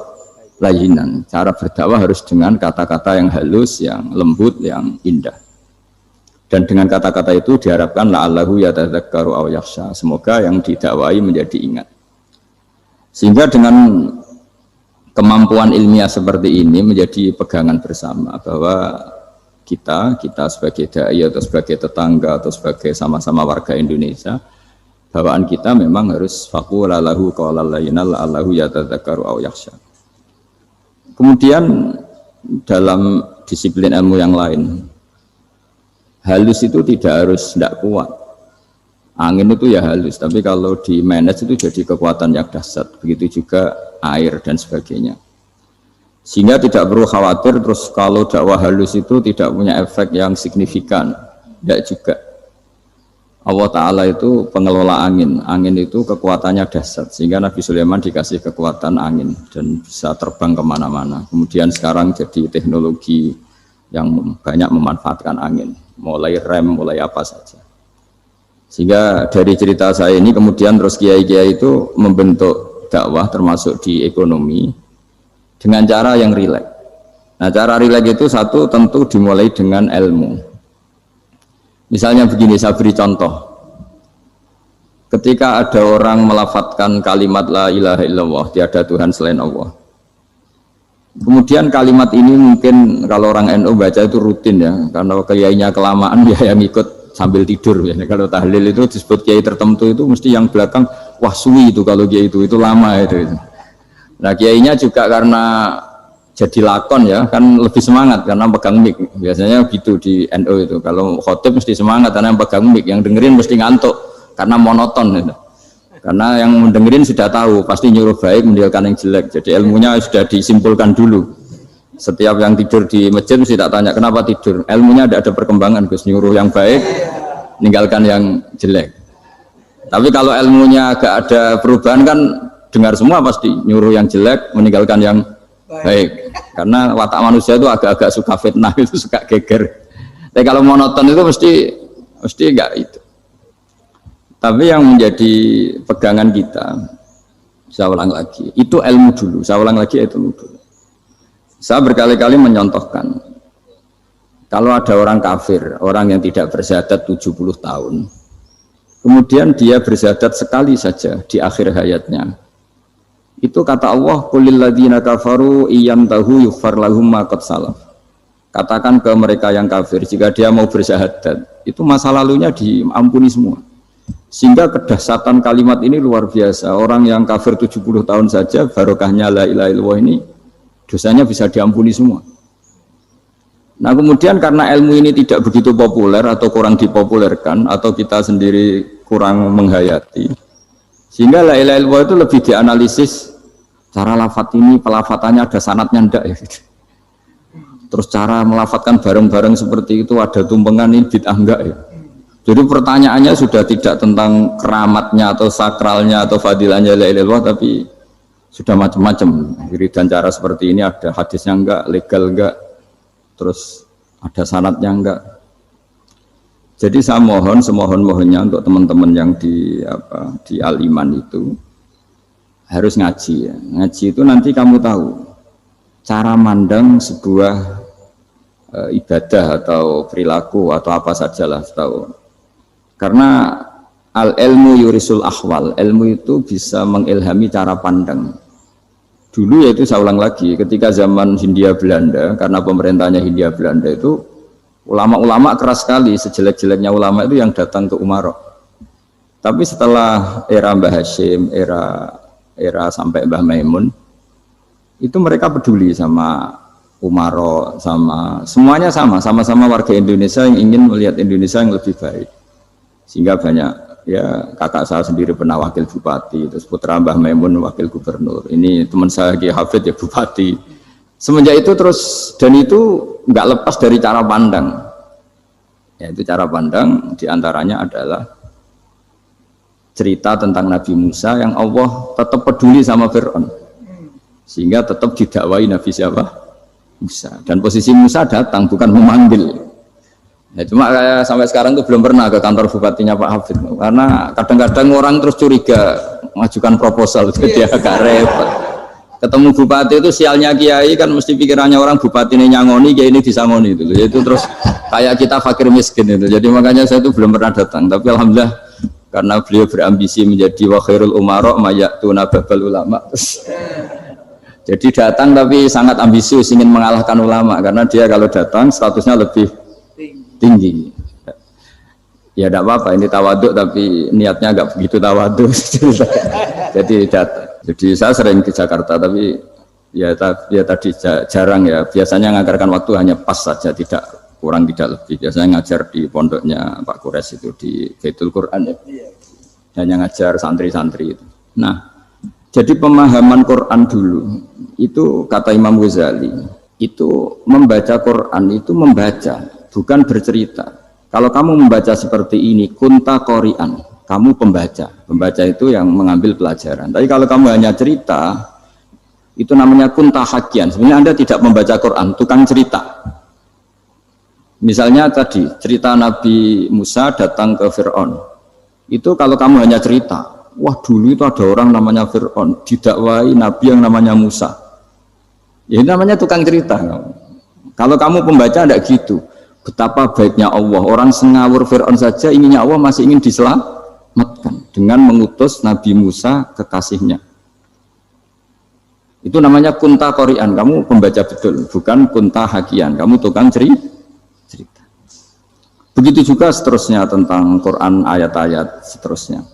layyinan. Cara berdakwah harus dengan kata-kata yang halus, yang lembut, yang indah. Dan dengan kata-kata itu diharapkan la'allahu yatadzakkaru aw yakhsha. Semoga yang didakwai menjadi ingat. Sehingga dengan kemampuan ilmiah seperti ini menjadi pegangan bersama bahwa kita sebagai dai atau sebagai tetangga atau sebagai sama-sama warga Indonesia, bawaan kita memang harus faqula lahu qaulal layyinan la'allahu yatadzakkaru aw yakhsha. Kemudian dalam disiplin ilmu yang lain, halus itu tidak kuat. Angin itu ya halus, tapi kalau di manage itu jadi kekuatan yang dahsyat. Begitu juga air dan sebagainya. Sehingga tidak perlu khawatir terus kalau dakwah halus itu tidak punya efek yang signifikan. Tidak juga. Allah Ta'ala itu pengelola angin. Angin itu kekuatannya dahsyat. Sehingga Nabi Sulaiman dikasih kekuatan angin dan bisa terbang kemana-mana. Kemudian sekarang jadi teknologi yang banyak memanfaatkan angin. Mulai rem, mulai apa saja. Sehingga dari cerita saya ini kemudian terus kiai-kiai itu membentuk dakwah termasuk di ekonomi dengan cara yang rileks. Nah cara rileks itu satu tentu dimulai dengan ilmu. Misalnya begini, saya beri contoh. Ketika ada orang melafadzkan kalimat la ilaha illallah, tiada Tuhan selain Allah. Kemudian kalimat ini mungkin kalau orang NU baca itu rutin ya, karena kiainya kelamaan dia yang ikut sambil tidur ya. Kalau tahlil itu disebut kiai tertentu itu mesti yang belakang wah suwi itu kalau kiai itu lama itu. Nah kiainya juga karena jadi lakon ya kan lebih semangat karena pegang mic. Biasanya gitu di NU itu. Kalau khotib mesti semangat karena yang pegang mic, yang dengerin mesti ngantuk karena monoton gitu. Karena yang mendengerin sudah tahu pasti nyuruh baik meninggalkan yang jelek. Jadi ilmunya sudah disimpulkan dulu. Setiap yang tidur di masjid mesti tak tanya kenapa tidur. Ilmunya ada perkembangan, Gus, nyuruh yang baik meninggalkan yang jelek. Tapi kalau ilmunya agak ada perubahan kan dengar semua pasti nyuruh yang jelek meninggalkan yang baik. Karena watak manusia itu agak-agak suka fitnah, itu suka geger. Tapi kalau monoton itu mesti enggak itu. Tapi yang menjadi pegangan kita, saya ulang lagi, itu ilmu dulu. Saya ulang lagi itu ilmu dulu. Saya berkali-kali menyontohkan, kalau ada orang kafir, orang yang tidak bersyahadat 70 tahun, kemudian dia bersyahadat sekali saja di akhir hayatnya. Itu kata Allah, qulil ladzina kafaru iyantahu yughfar lahum ma qad salaf. Katakan ke mereka yang kafir, jika dia mau bersyahadat, itu masa lalunya diampuni semua. Sehingga kedahsyatan kalimat ini luar biasa. Orang yang kafir 70 tahun saja, barokahnya la ilaha illallah ini, dosanya bisa diampuni semua. Nah kemudian karena ilmu ini tidak begitu populer atau kurang dipopulerkan, atau kita sendiri kurang menghayati, sehingga la ilaha illallah itu lebih dianalisis. Cara lafadz ini, pelafatannya ada sanadnya enggak ya? Terus cara melafatkan bareng-bareng seperti itu ada tumpengan ini bid'ah enggak ya? Jadi pertanyaannya sudah tidak tentang keramatnya atau sakralnya atau fadilahnya la ilaha illallah, tapi sudah macam-macam. Wiridan cara seperti ini ada hadisnya enggak, legal enggak, terus ada sanadnya enggak. Jadi saya mohon semohon-mohonnya untuk teman-teman yang di Al-Iman itu harus ngaji ya. Ngaji itu nanti kamu tahu cara mandang sebuah ibadah atau perilaku atau apa sajalah tahu. Karena al-ilmu yurisul ahwal, ilmu itu bisa mengilhami cara pandang. Dulu yaitu saya ulang lagi, ketika zaman Hindia Belanda, karena pemerintahnya Hindia Belanda itu ulama-ulama keras sekali, sejelek-jeleknya ulama itu yang datang ke Umarok. Tapi setelah era Mbah Hashim, era sampai Mbah Maimun, itu mereka peduli sama Umarok, sama semuanya sama-sama warga Indonesia yang ingin melihat Indonesia yang lebih baik. Sehingga banyak, ya kakak saya sendiri pernah wakil bupati, terus putra Mbah Maimun wakil gubernur, ini teman saya Ki Hafid ya bupati. Semenjak itu terus, dan itu nggak lepas dari cara pandang, yaitu cara pandang diantaranya adalah cerita tentang Nabi Musa yang Allah tetap peduli sama Fir'aun, sehingga tetap didakwai Nabi siapa? Musa. Dan posisi Musa datang bukan memanggil. Ya, cuma kayak sampai sekarang tuh belum pernah ke kantor bupatinya Pak Hafid, karena kadang-kadang orang terus curiga mengajukan proposal, jadi agak repot. Ketemu bupati itu sialnya kiai kan mesti pikirannya orang bupati ini nyangoni, kiai ini disangoni itu. Itu terus kayak kita fakir miskin itu. Jadi makanya saya itu belum pernah datang. Tapi alhamdulillah karena beliau berambisi menjadi wa khairul umara mayatuna babal ulama. Jadi datang tapi sangat ambisius ingin mengalahkan ulama, karena dia kalau datang statusnya lebih tinggi. Ya tidak apa-apa, ini tawaduk tapi niatnya agak begitu tawaduk. Jadi saya sering ke Jakarta, tapi ya tadi jarang ya. Biasanya ngajarkan waktu hanya pas saja, tidak kurang tidak lebih. Biasanya ngajar di pondoknya Pak Kures itu di Baitul Quran ya. Hanya ngajar santri-santri itu. Nah, jadi pemahaman Quran dulu itu kata Imam Ghazali, itu membaca Quran itu membaca, bukan bercerita. Kalau kamu membaca seperti ini, kunta qori'an, kamu pembaca. Pembaca itu yang mengambil pelajaran. Tapi kalau kamu hanya cerita, itu namanya kunta hakian. Sebenarnya Anda tidak membaca Quran, tukang cerita. Misalnya tadi, cerita Nabi Musa datang ke Fir'aun. Itu kalau kamu hanya cerita, wah dulu itu ada orang namanya Fir'aun, didakwai Nabi yang namanya Musa. Ya ini namanya tukang cerita. Kalau kamu pembaca tidak gitu. Betapa baiknya Allah, orang sengawur Fir'aun saja inginnya Allah masih ingin diselamatkan dengan mengutus Nabi Musa kekasihnya. Itu namanya kunta qori'an, kamu pembaca betul, bukan kunta hakian, kamu tukang cerita. Begitu juga seterusnya tentang Quran, ayat-ayat seterusnya.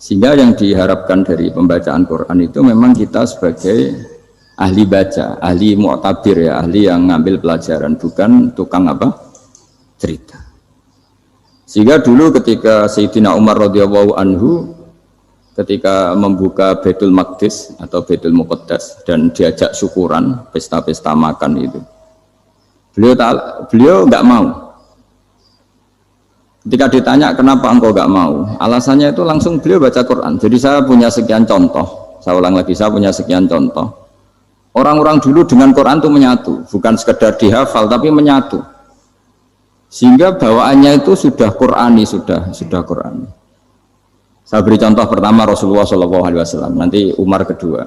Sehingga yang diharapkan dari pembacaan Quran itu memang kita sebagai ahli baca, ahli mu'tabir ya, ahli yang ngambil pelajaran, bukan tukang apa? Cerita. Sehingga dulu ketika Sayyidina Umar radhiyallahu anhu ketika membuka Baitul Maqdis atau Baitul Muqaddas dan diajak syukuran, pesta-pesta makan itu, beliau nggak mau. Ketika ditanya kenapa engkau nggak mau, alasannya itu langsung beliau baca Quran. Jadi saya punya sekian contoh, saya ulang lagi, saya punya sekian contoh. Orang-orang dulu dengan Quran itu menyatu, bukan sekedar dihafal tapi menyatu. Sehingga bawaannya itu sudah Qurani, sudah Qurani. Saya beri contoh pertama Rasulullah SAW, nanti Umar kedua.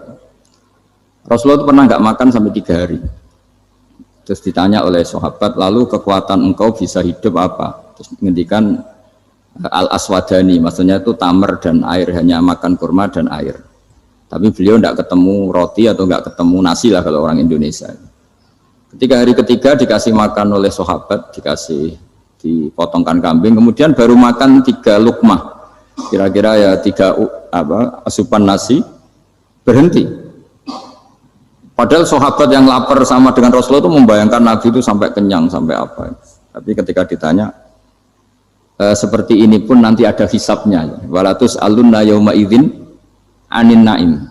Rasulullah itu pernah nggak makan sampai 3 hari. Terus ditanya oleh sahabat, lalu kekuatan engkau bisa hidup apa? Terus menghentikan al-aswadani, maksudnya itu tamar dan air, hanya makan kurma dan air. Tapi beliau tidak ketemu roti atau nggak ketemu nasi lah kalau orang Indonesia. Ketika hari ketiga dikasih makan oleh sahabat, dipotongkan kambing, kemudian baru makan 3 lukmah, kira-kira ya 3 asupan nasi, berhenti. Padahal sahabat yang lapar sama dengan Rasulullah itu membayangkan Nabi itu sampai kenyang, sampai apa. Tapi ketika ditanya, seperti ini pun nanti ada hisabnya. Walatus alunna yauma idzin anin naim.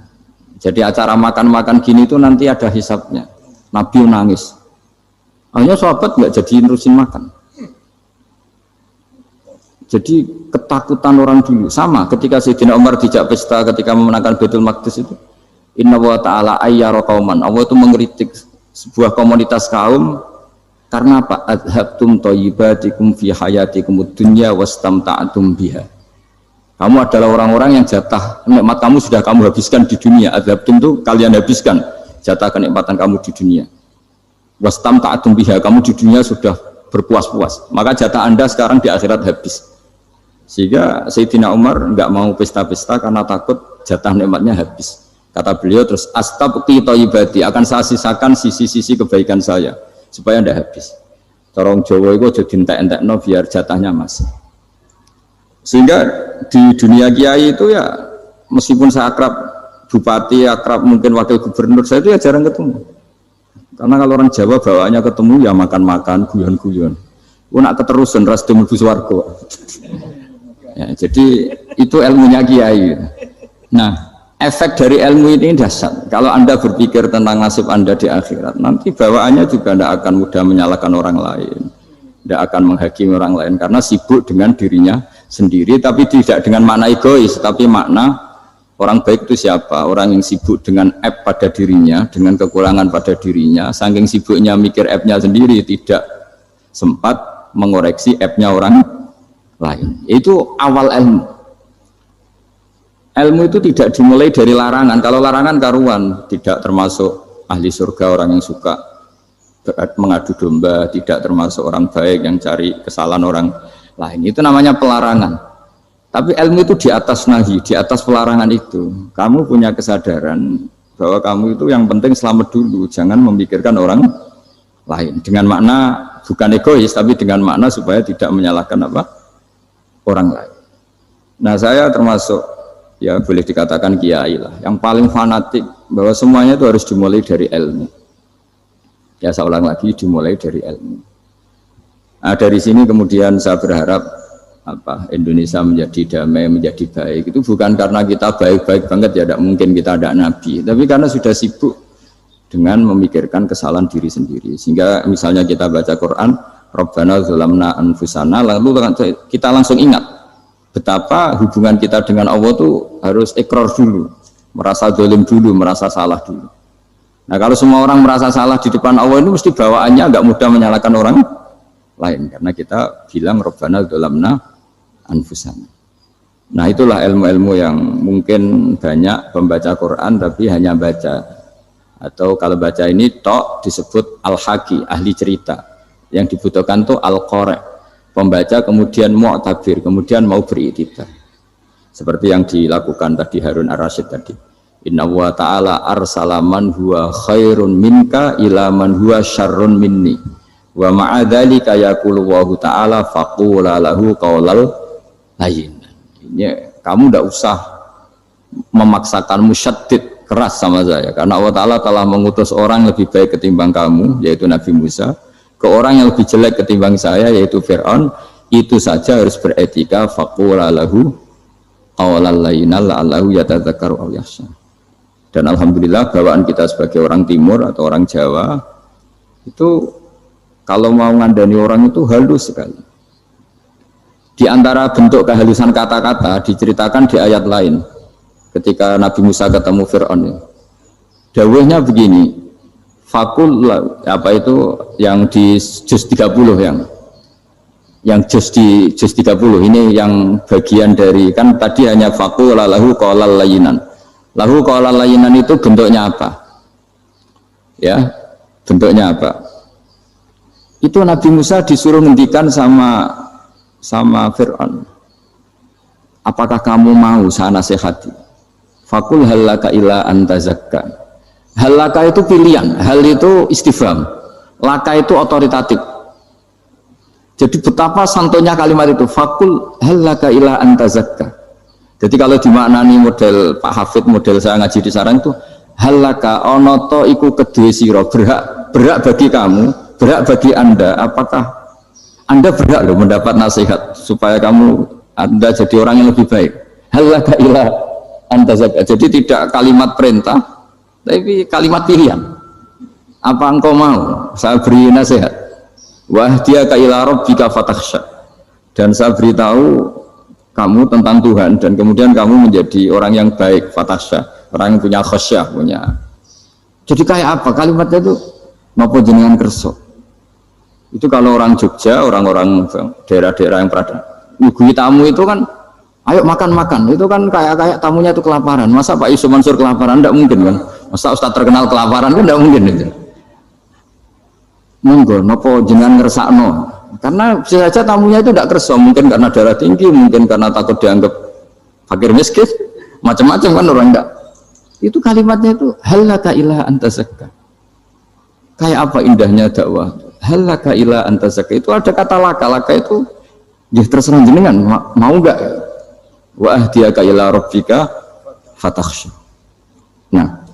Jadi acara makan-makan gini itu nanti ada hisabnya. Nabi nangis. Hanya sahabat nggak jadi nerusin makan. Jadi ketakutan orang dulu sama ketika Sayyidina Umar dijak pesta ketika memenangkan Baitul Maqdis itu. Inna wa ta'ala ayyara qauman. Allah itu mengkritik sebuah komunitas kaum karena apa? Adhabtum thayyibatikum fi hayatikum dunya wastamta'tum biha. Kamu adalah orang-orang yang jatah nikmat kamu sudah kamu habiskan di dunia. Adhabtum itu kalian habiskan jatah kenikmatan kamu di dunia. Wastamta'tum biha, kamu di dunia sudah berpuas-puas. Maka jatah Anda sekarang di akhirat habis. Sehingga Sayyidina Umar nggak mau pesta-pesta karena takut jatah nikmatnya habis. Kata beliau terus astabqi thayyibati, akan saya sisakan sisi-sisi kebaikan saya supaya tidak habis. Corong Jawa itu aja dientek-entekno biar jatahnya masih. Sehingga di dunia kiai itu ya meskipun saya akrab bupati, akrab mungkin wakil gubernur, saya itu ya jarang ketemu. Karena kalau orang Jawa bawaannya ketemu ya makan-makan, guyon-guyon. Nak keterusan ras mlebu swarga. Ya, jadi itu ilmunya kiai. Nah, efek dari ilmu ini dahsyat. Kalau Anda berpikir tentang nasib Anda di akhirat, nanti bawaannya juga tidak akan mudah menyalahkan orang lain, tidak akan menghakimi orang lain karena sibuk dengan dirinya sendiri, tapi tidak dengan makna egois, tapi makna orang baik itu siapa? Orang yang sibuk dengan aib pada dirinya, dengan kekurangan pada dirinya, saking sibuknya mikir aibnya sendiri, tidak sempat mengoreksi aibnya orang lain. Itu awal ilmu. Ilmu itu tidak dimulai dari larangan. Kalau larangan karuan, tidak termasuk ahli surga orang yang suka mengadu domba, tidak termasuk orang baik yang cari kesalahan orang lain. Itu namanya pelarangan. Tapi ilmu itu di atas nahi, di atas pelarangan itu. Kamu punya kesadaran bahwa kamu itu yang penting selamat dulu, jangan memikirkan orang lain. Dengan makna bukan egois, tapi dengan makna supaya tidak menyalahkan apa orang lain. Nah, saya termasuk ya boleh dikatakan kiai lah, yang paling fanatik bahwa semuanya itu harus dimulai dari ilmu. Ya saya ulang lagi, dimulai dari ilmu. Nah, dari sini kemudian saya berharap Indonesia menjadi damai, menjadi baik. Itu bukan karena kita baik-baik banget ya, tidak mungkin kita ada nabi, tapi karena sudah sibuk dengan memikirkan kesalahan diri sendiri. Sehingga misalnya kita baca Quran, Rabbana dzalamna anfusana, lalu kita langsung ingat betapa hubungan kita dengan Allah itu harus ikrar dulu, merasa zalim dulu, merasa salah dulu. Nah, kalau semua orang merasa salah di depan Allah itu mesti bawaannya agak mudah menyalahkan orang lain, karena kita bilang Rabbana dzalamna anfusana. Nah, itulah ilmu-ilmu yang mungkin banyak pembaca Quran tapi hanya baca, atau kalau baca ini tok disebut al-haqi, ahli cerita. Yang dibutuhkan tuh al-qari', pembaca kemudian mu'tabir, kemudian mau beriktibar. Seperti yang dilakukan tadi Harun Ar-Rasyid tadi. Inna wa ta'ala arsala man huwa khairun minka ila man huwa syarrun minni. Wa ma'adzalika yaqulu wa ta'ala faqula lahu qaulal layyin. Ini kamu tidak usah memaksakan musyaddid keras sama saya, karena Allah Ta'ala telah mengutus orang lebih baik ketimbang kamu, yaitu Nabi Musa, ke orang yang lebih jelek ketimbang saya, yaitu Fir'aun. Itu saja harus beretika. Faqula lahu qawlan layyinan la'allahu yatadzakkaru aw yakhsha. Dan alhamdulillah bawaan kita sebagai orang timur atau orang Jawa itu kalau mau ngandani orang itu halus sekali. Di antara bentuk kehalusan kata-kata diceritakan di ayat lain ketika Nabi Musa ketemu Fir'aun. Dawuhnya begini, fakul apa itu yang di juz 30, yang juz di juz 30 ini yang bagian dari, kan tadi hanya fakul lahu qaulal layyinan. Lahu qaulal layyinan itu bentuknya apa? Ya, bentuknya apa? Itu Nabi Musa disuruh ngendikan sama Fir'aun. Apakah kamu mau saya nasihati? Fakul halaka ila antazakka. Hal laka itu pilihan, hal itu istifham, laka itu otoritatif. Jadi betapa santonya kalimat itu, fakul hal laka ila antazakka. Jadi kalau dimaknani model Pak Hafid, model saya ngaji di sarang itu, hal laka onoto iku kedue siro, berhak bagi kamu, berhak bagi anda, apakah anda berhak loh mendapat nasihat supaya anda jadi orang yang lebih baik. Hal laka ila antazakka. Jadi tidak kalimat perintah, tapi kalimat pilihan. Apa engkau mau saya beri nasihat? Wahdiyaka ila rabbika fatakhsha. Dan saya beritahu kamu tentang Tuhan, dan kemudian kamu menjadi orang yang baik, fatakhsha, orang yang punya khasyah, punya. Jadi kayak apa kalimatnya itu? Napa jenengan kerso? Itu kalau orang Jogja, orang-orang daerah-daerah yang nyugui tamu itu kan, ayo makan-makan, itu kan kayak tamunya itu kelaparan. Masa Pak Yusuf Mansur kelaparan? Tidak mungkin kan. Masa Ustaz terkenal kelaparan kan tidak mungkin itu. Monggo, nopo jenengan ngersakno. Karena bisa saja tamunya itu tidak kerso, mungkin karena darah tinggi, mungkin karena takut dianggap fakir miskin, macam-macam kan orang tidak. Itu kalimatnya itu halaka ila anta zakka. Kayak apa indahnya dakwah. Halaka ila anta zakka. Itu ada kata laka. Laka itu ya terserah jenengan mau enggak. Wa ahdiyaka ila rabbika fatakhsha. Nah,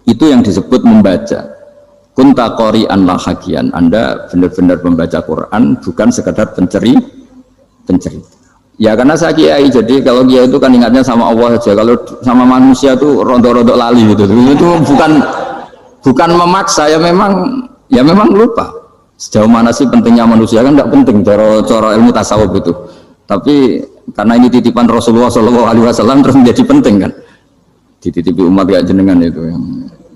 itu yang disebut membaca. Kunta qori'an la hakian. Anda benar-benar membaca Quran, bukan sekedar penceri. Ya karena saya kiai, jadi kalau kiai itu kan ingatnya sama Allah saja. Kalau sama manusia itu rontok-rontok lali gitu. Itu bukan memaksa, ya memang lupa. Sejauh mana sih pentingnya manusia kan tidak penting cara ilmu tasawuf itu. Tapi karena ini titipan Rasulullah SAW terus menjadi penting kan. Dititipi umat kayak jenengan itu yang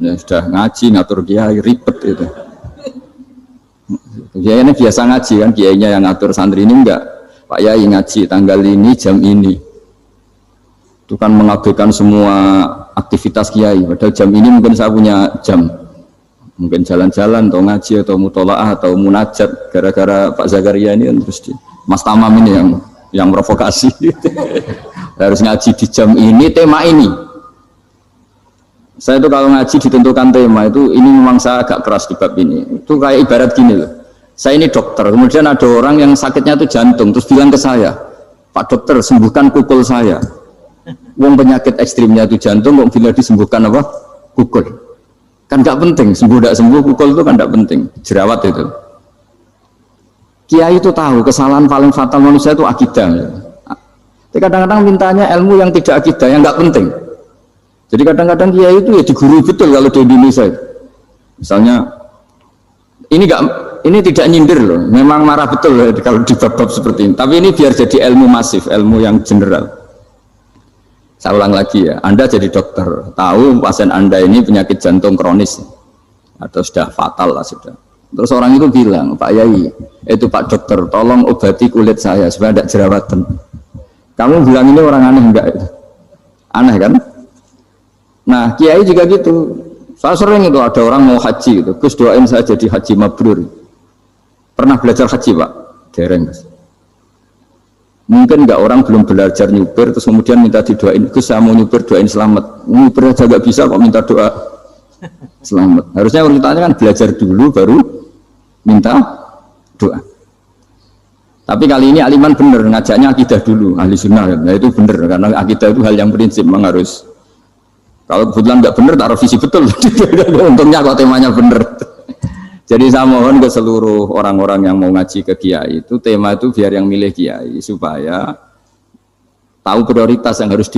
ya sudah ngaji ngatur kiai ribet itu. Kiai ini biasa ngaji kan, kiainya yang ngatur, santri ini enggak. Pak Yai ngaji tanggal ini jam ini. Itu kan mengabaikan semua aktivitas kiai. Padahal jam ini mungkin saya punya jam. Mungkin jalan-jalan atau ngaji atau mutolaah atau munajat. Gara-gara Pak Zakaria ini kan terus Mas Tamam ini yang provokasi. Harus ngaji di jam ini, tema ini. Saya itu kalau ngaji ditentukan tema itu, ini memang saya agak keras di bab ini. Itu kayak ibarat gini loh. Saya ini dokter, kemudian ada orang yang sakitnya itu jantung, terus bilang ke saya, Pak dokter sembuhkan kukul saya. Wong penyakit ekstrimnya itu jantung, kok bila disembuhkan apa? Kukul. Kan nggak penting, sembuh tidak sembuh, kukul itu kan nggak penting, jerawat itu. Kiai itu tahu kesalahan paling fatal manusia itu akidah. Tapi kadang-kadang mintanya ilmu yang tidak akidah, yang nggak penting. Jadi kadang-kadang kiai itu ya digurui betul kalau di Indonesia. Misalnya ini tidak nyindir loh, memang marah betul loh kalau di bab-bab seperti ini. Tapi ini biar jadi ilmu masif, ilmu yang general. Saya ulang lagi ya, Anda jadi dokter, tahu pasien Anda ini penyakit jantung kronis atau sudah fatal lah sudah. Terus orang itu bilang, Pak Yai, itu Pak dokter, tolong obati kulit saya supaya tidak jerawatan. Kamu bilang ini orang aneh enggak itu? Aneh kan? Nah, kiai juga gitu. Saya sering itu ada orang mau haji gitu, Gus doain saya jadi haji mabrur. Pernah belajar haji Pak? Dereng Mas. Mungkin enggak orang belum belajar nyupir terus kemudian minta didoain, Gus saya mau nyupir doain selamat. Nyupir aja enggak bisa kok minta doa selamat. Harusnya orang tanya kan belajar dulu baru minta doa. Tapi kali ini aliman bener ngajaknya akidah dulu, ahli sunnah. Nah itu bener karena akidah itu hal yang prinsip memang harus. Kalau kebetulan nggak bener taruh visi betul. Untungnya kok temanya bener. Jadi saya mohon ke seluruh orang-orang yang mau ngaji ke kiai itu tema itu biar yang milih kiai supaya tahu prioritas yang harus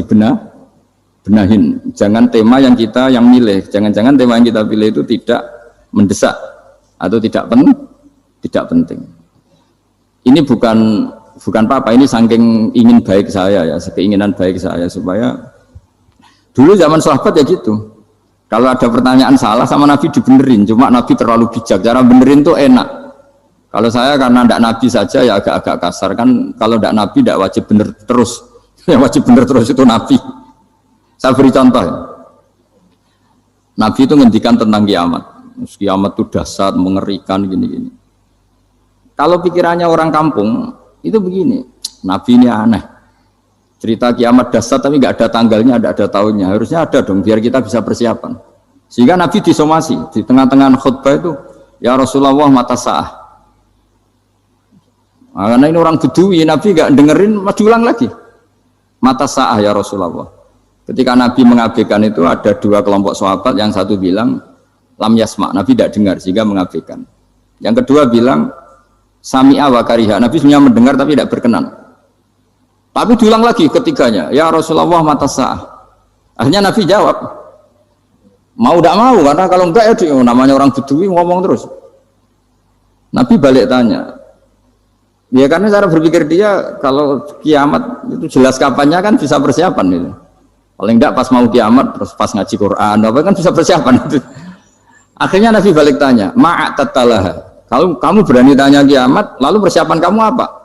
benahin. Jangan tema yang kita yang milih. Jangan-jangan tema yang kita pilih itu tidak mendesak atau tidak penting. Ini bukan apa-apa. Ini saking ingin baik saya ya, keinginan baik saya supaya dulu zaman sahabat ya gitu. Kalau ada pertanyaan salah sama Nabi dibenerin, cuma Nabi terlalu bijak. Cara benerin tuh enak. Kalau saya karena tidak Nabi saja ya agak-agak kasar kan. Kalau tidak Nabi tidak wajib bener terus. Yang wajib bener terus itu Nabi. Saya beri contoh. Ya. Nabi itu ngendikan tentang kiamat. Kiamat itu dahsyat, mengerikan gini-gini. Kalau pikirannya orang kampung itu begini. Nabi ini aneh. Cerita kiamat dahsyat tapi nggak ada tanggalnya, ada tahunnya. Harusnya ada dong, biar kita bisa persiapan. Sehingga Nabi disomasi di tengah-tengah khutbah itu, ya Rasulullah mata sa'ah. Nah, karena ini orang Bedui, Nabi nggak dengerin, masih ulang lagi. Mata sa'ah ya Rasulullah. Ketika Nabi mengabaikan itu ada dua kelompok sahabat, yang satu bilang lam yasma, Nabi tidak dengar sehingga mengabaikan. Yang kedua bilang sami'a wa kariha, Nabi sebenarnya mendengar tapi tidak berkenan. Tapi diulang lagi ketiganya, ya Rasulullah mata sa'ah. Akhirnya Nabi jawab, mau tidak mau, karena kalau enggak ya namanya orang Bedui ngomong terus. Nabi balik tanya, ya karena cara berpikir dia kalau kiamat itu jelas kapannya kan bisa persiapan itu. Paling enggak pas mau kiamat, terus pas ngaji Quran, apa kan bisa persiapan itu. Akhirnya Nabi balik tanya, ma'atatalaha. Kalau kamu berani tanya kiamat, lalu persiapan kamu apa?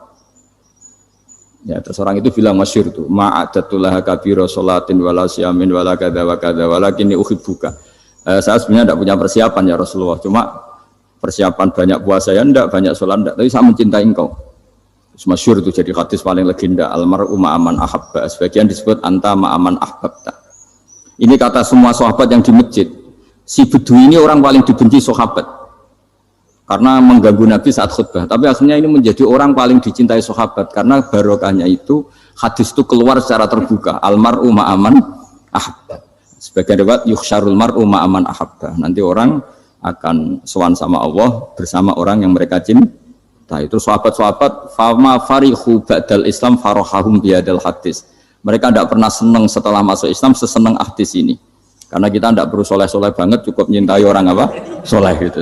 Ya terus orang itu bilang masyhur tuh ma'adatullah kabira sholatin wala siyamin wala kadza wa kadza walakinni uhibbuka. Saya sebenarnya tidak punya persiapan ya Rasulullah, cuma persiapan banyak puasa ya enggak, banyak sholat enggak, tapi saya mencintai engkau. Masyhur itu jadi hadis paling legenda, almar'u ma'aman ahabba, sebagian disebut anta ma'aman ahbabta. Ini kata semua sahabat yang di masjid. Si Bedui ini orang paling dibenci sahabat karena mengganggu Nabi saat khutbah. Tapi akhirnya ini menjadi orang paling dicintai sahabat karena barokahnya itu hadis itu keluar secara terbuka. Almaru ma'aman ahabba. Sebagian riwayat yukhsyarul mar'u ma'aman ahabba. Nanti orang akan sowan sama Allah bersama orang yang mereka cinta. Itu sahabat-sahabat fama farihu ba'dal Islam farahahum biadal hadis. Mereka tidak pernah senang setelah masuk Islam sesenang hadis ini. Karena kita tidak perlu soleh-soleh banget, cukup menyintai orang apa? Soleh gitu.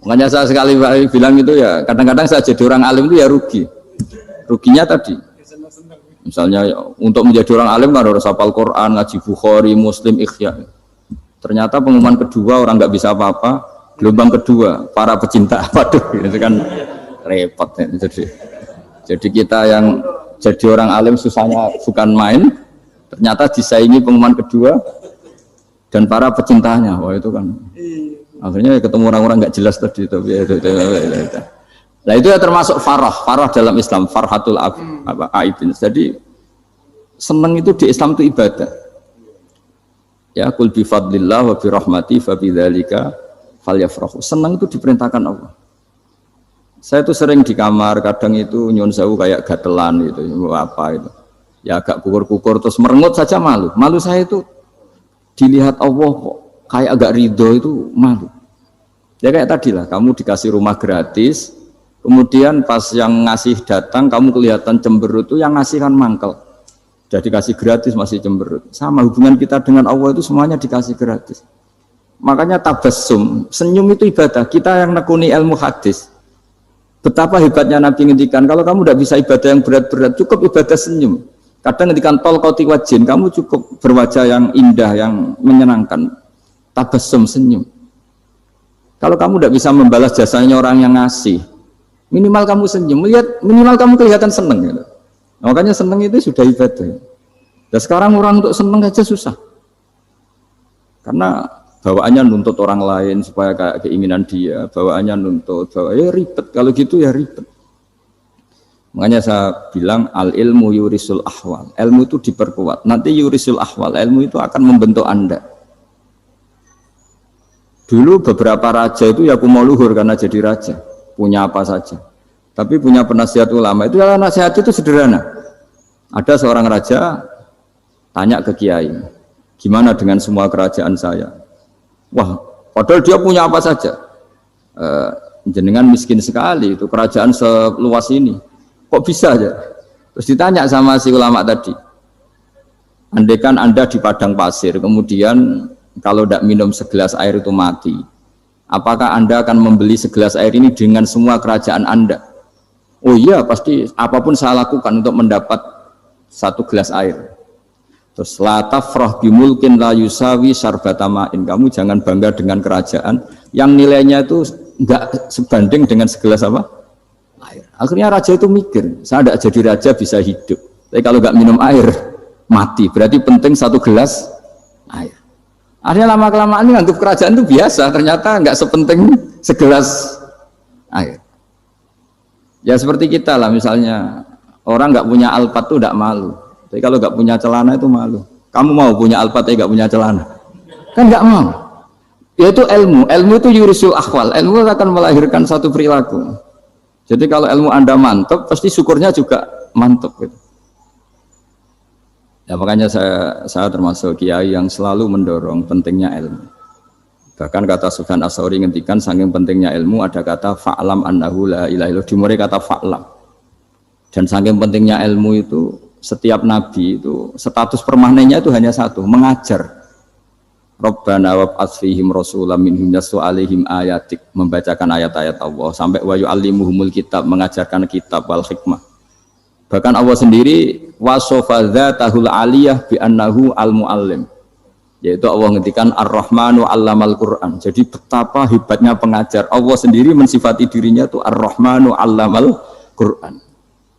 Makanya saya sekali bilang itu ya, kadang-kadang saya jadi orang alim itu ya rugi. Ruginya tadi. Misalnya untuk menjadi orang alim kan harus hafal Quran, ngaji Bukhari, Muslim, Ikhya. Ternyata pengumuman kedua orang nggak bisa apa-apa. Gelombang kedua para pecinta, waduh, itu kan repot ya. Jadi kita yang jadi orang alim susahnya bukan main. Ternyata disaingi pengumuman kedua. Dan para pecintanya, wah itu kan akhirnya ketemu orang-orang nggak jelas tadi itu. Nah itu ya termasuk farah dalam Islam, farhatul aibin. Jadi senang itu di Islam itu ibadah. Ya, kul bi fadlillah wa bi rahmati fa bidzalika falyafrahu. Senang itu diperintahkan Allah. Saya tuh sering di kamar, kadang itu nyun sewu kayak gatelan gitu, apa itu. Ya agak kukur-kukur terus merengut saja malu. Malu saya itu dilihat Allah kok kayak agak ridho itu malu. Ya kayak tadi lah, kamu dikasih rumah gratis, kemudian pas yang ngasih datang kamu kelihatan cemberut, itu yang ngasih kan mangkel. Udah dikasih gratis masih cemberut. Sama hubungan kita dengan Allah itu semuanya dikasih gratis. Makanya tabassum, senyum itu ibadah. Kita yang nekuni ilmu hadis, betapa hebatnya Nabi ngendikan, kalau kamu tidak bisa ibadah yang berat-berat, cukup ibadah senyum. Kadang ngendikan tol koti wajin, kamu cukup berwajah yang indah, yang menyenangkan, tabassum, senyum. Kalau kamu tidak bisa membalas jasanya orang yang ngasih, minimal kamu senyum, lihat minimal kamu kelihatan seneng gitu. Makanya seneng itu sudah ibadah. Dan sekarang orang untuk seneng aja susah, karena bawaannya nuntut orang lain supaya kayak keinginan dia, bawaannya nuntut, ya ribet. Kalau gitu ya ribet. Makanya saya bilang al ilmu yurisul ahwal, ilmu itu diperkuat. Nanti yurisul ahwal, ilmu itu akan membentuk Anda. Dulu beberapa raja itu ya mau luhur karena jadi raja, punya apa saja. Tapi punya penasihat ulama itu ya nasihat itu sederhana. Ada seorang raja tanya ke kiai, gimana dengan semua kerajaan saya? Wah, padahal dia punya apa saja. Jenengan miskin sekali, itu kerajaan seluas ini. Kok bisa aja? Terus ditanya sama si ulama tadi, andaikan Anda di padang pasir, kemudian kalau tidak minum segelas air itu mati, apakah Anda akan membeli segelas air ini dengan semua kerajaan Anda? Oh iya, pasti apapun saya lakukan untuk mendapat satu gelas air. Terus la tafrah bimulkin la yusawi syarbatamain. Kamu jangan bangga dengan kerajaan yang nilainya itu enggak sebanding dengan segelas apa? Air. Akhirnya raja itu mikir, saya tidak jadi raja bisa hidup, tapi kalau nggak minum air mati, berarti penting satu gelas air. Akhirnya lama-kelamaan ini anggap kerajaan itu biasa, ternyata nggak sepenting segelas air. Ya seperti kita lah, misalnya orang nggak punya alpat itu tidak malu, tapi kalau nggak punya celana itu malu. Kamu mau punya alpat tapi nggak punya celana? Kan nggak mau. Yaitu ilmu itu yurisul akhwal, ilmu akan melahirkan satu perilaku. Jadi kalau ilmu Anda mantap, pasti syukurnya juga mantap gitu. Ya makanya saya termasuk kiai yang selalu mendorong pentingnya ilmu. Bahkan kata Sufyan Ats-Tsauri ngendikan saking pentingnya ilmu ada kata fa'lam annahu la ilaha illallah, dimulai kata fa'lam. Dan saking pentingnya ilmu itu setiap nabi itu status permanennya itu hanya satu, mengajar. Rabbana wab'ats fihim rasulam minhum yatlu 'alaihim ayatik, membacakan ayat-ayat Allah, sampai wa yu'allimuhumul kitab, mengajarkan kitab wal hikmah. Bahkan Allah sendiri wasofa dzatahul 'aliyah bi annahu al-muallim, yaitu Allah ngendikan ar-rahmanu 'allamal Qur'an. Jadi betapa hebatnya pengajar. Allah sendiri mensifati dirinya itu ar-rahmanu 'allamal Qur'an.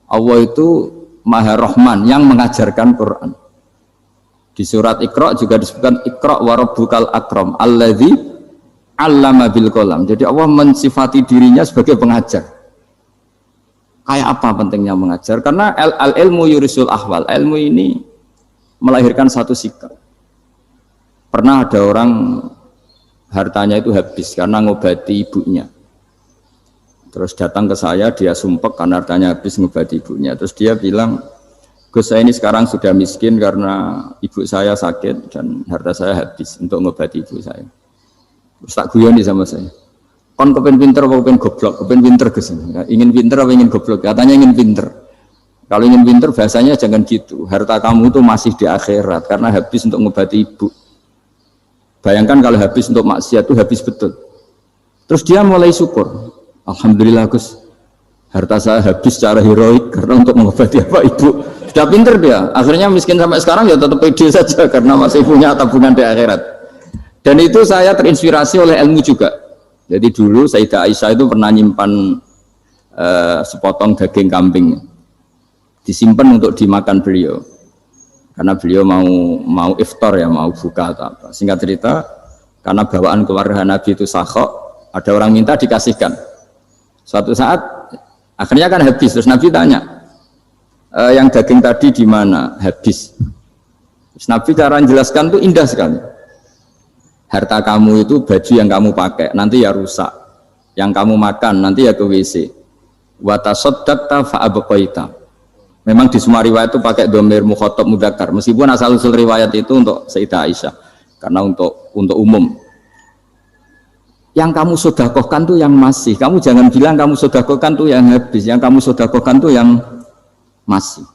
Allah itu Maha Rahman yang mengajarkan Quran. Di surat Iqra juga disebutkan Iqra wa rabbukal akram alladzi 'allama bil qalam. Jadi Allah mensifati dirinya sebagai pengajar. Kayak apa pentingnya mengajar? Karena al ilmu yurisul ahwal. Ilmu ini melahirkan satu sikap. Pernah ada orang hartanya itu habis karena ngobati ibunya. Terus datang ke saya, dia sumpek karena hartanya habis ngobati ibunya. Terus dia bilang, Gus, saya ini sekarang sudah miskin karena ibu saya sakit dan harta saya habis untuk ngobati ibu saya. Terus tak guyoni sama saya. Kon kepen pinter apa kepen goblok? Kepen pinter Gus. Ingin pinter apa ingin goblok? Katanya ingin pinter. Kalau ingin pinter bahasanya jangan gitu. Harta kamu itu masih di akhirat karena habis untuk ngobati ibu. Bayangkan kalau habis untuk maksiat itu habis betul. Terus dia mulai syukur. Alhamdulillah Gus, harta saya habis secara heroik karena untuk mengobati apa ibu. Sudah pinter dia. Akhirnya miskin sampai sekarang ya tetap pede saja karena masih punya tabungan di akhirat. Dan itu saya terinspirasi oleh ilmu juga. Jadi dulu Sayyidah Aisyah itu pernah nyimpan sepotong daging kambing, disimpan untuk dimakan beliau. Karena beliau mau iftar ya, mau buka atau apa. Singkat cerita, karena bawaan keluarga Nabi itu sakhok, ada orang minta dikasihkan. Suatu saat, akhirnya kan habis. Terus Nabi tanya, yang daging tadi di mana? Habis. Terus Nabi cara menjelaskan itu indah sekali. Harta kamu itu baju yang kamu pakai, nanti ya rusak. Yang kamu makan, nanti ya ke WC. Wa tasaddaqta fa abqaita. Memang di semua riwayat itu pakai dhamir mukhatab mudzakkar, meskipun asal usul riwayat itu untuk Sayyidah Aisyah karena untuk umum. Yang kamu sedekahkan tuh yang masih. Kamu jangan bilang kamu sedekahkan tuh yang habis. Yang kamu sedekahkan tuh yang masih.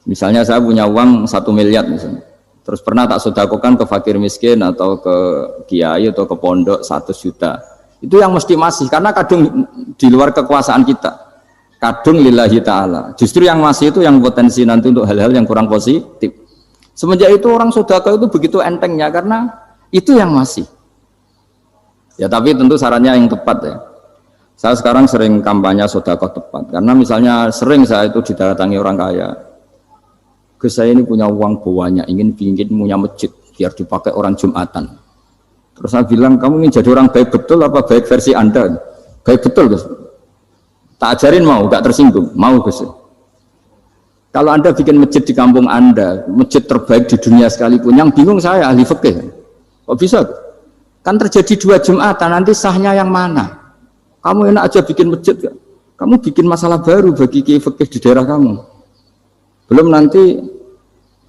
Misalnya saya punya uang 1 miliar misalnya. Terus pernah tak sedekahkan ke fakir miskin atau ke kiai atau ke pondok 100 juta. Itu yang mesti masih karena kadung di luar kekuasaan kita. Kadung lillahi ta'ala. Justru yang masih itu yang potensi nanti untuk hal-hal yang kurang positif. Semenjak itu orang sedekah itu begitu entengnya karena itu yang masih. Ya tapi tentu sarannya yang tepat ya. Saya sekarang sering kampanye sedekah tepat karena misalnya sering saya itu didatangi orang kaya. Gus, saya ini punya uang banyak, ingin punya masjid biar dipakai orang Jumatan. Terus saya bilang, kamu ingin jadi orang baik betul apa baik versi Anda? Baik betul Gus. Tak ajarin mau, gak tersinggung, mau Gus. Kalau Anda bikin masjid di kampung Anda, masjid terbaik di dunia sekalipun, yang bingung saya ahli fikih. Kok bisa? Kan terjadi 2 Jumatan, nanti sahnya yang mana? Kamu enak aja bikin masjid gak? Kamu bikin masalah baru bagi kiai fikih di daerah kamu. Belum nanti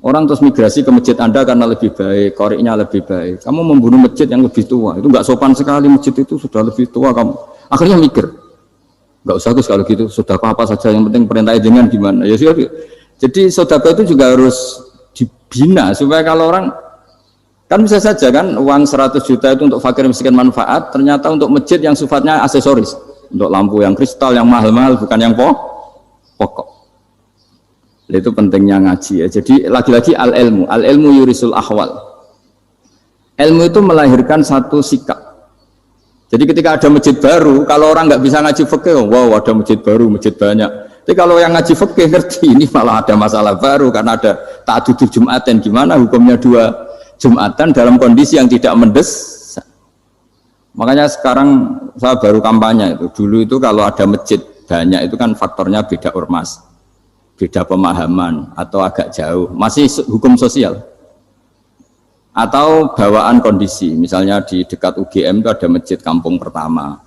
orang terus migrasi ke masjid Anda karena lebih baik, koriknya lebih baik. Kamu membunuh masjid yang lebih tua, itu nggak sopan sekali, masjid itu sudah lebih tua kamu. Akhirnya mikir, nggak usah Gus kalau gitu, sedekah apa saja yang penting perintahnya dengan gimana. Ya sudah. Jadi sedekah itu juga harus dibina supaya kalau orang kan bisa saja kan uang 100 juta itu untuk fakir miskin manfaat, ternyata untuk masjid yang sifatnya aksesoris, untuk lampu yang kristal yang mahal-mahal bukan yang pokok. Itu pentingnya ngaji ya. Jadi lagi-lagi al ilmu yurisul ahwal. Ilmu itu melahirkan satu sikap. Jadi ketika ada masjid baru, kalau orang nggak bisa ngaji fikih, wow ada masjid baru, masjid banyak. Tapi kalau yang ngaji fikih ngerti ini malah ada masalah baru karena ada ta'addud Jumatan. Gimana hukumnya 2 Jumatan dalam kondisi yang tidak mendesak. Makanya sekarang saya baru kampanye itu. Dulu itu kalau ada masjid banyak itu kan faktornya beda ormas, beda pemahaman atau agak jauh, masih hukum sosial atau bawaan kondisi. Misalnya di dekat UGM itu ada masjid kampung pertama,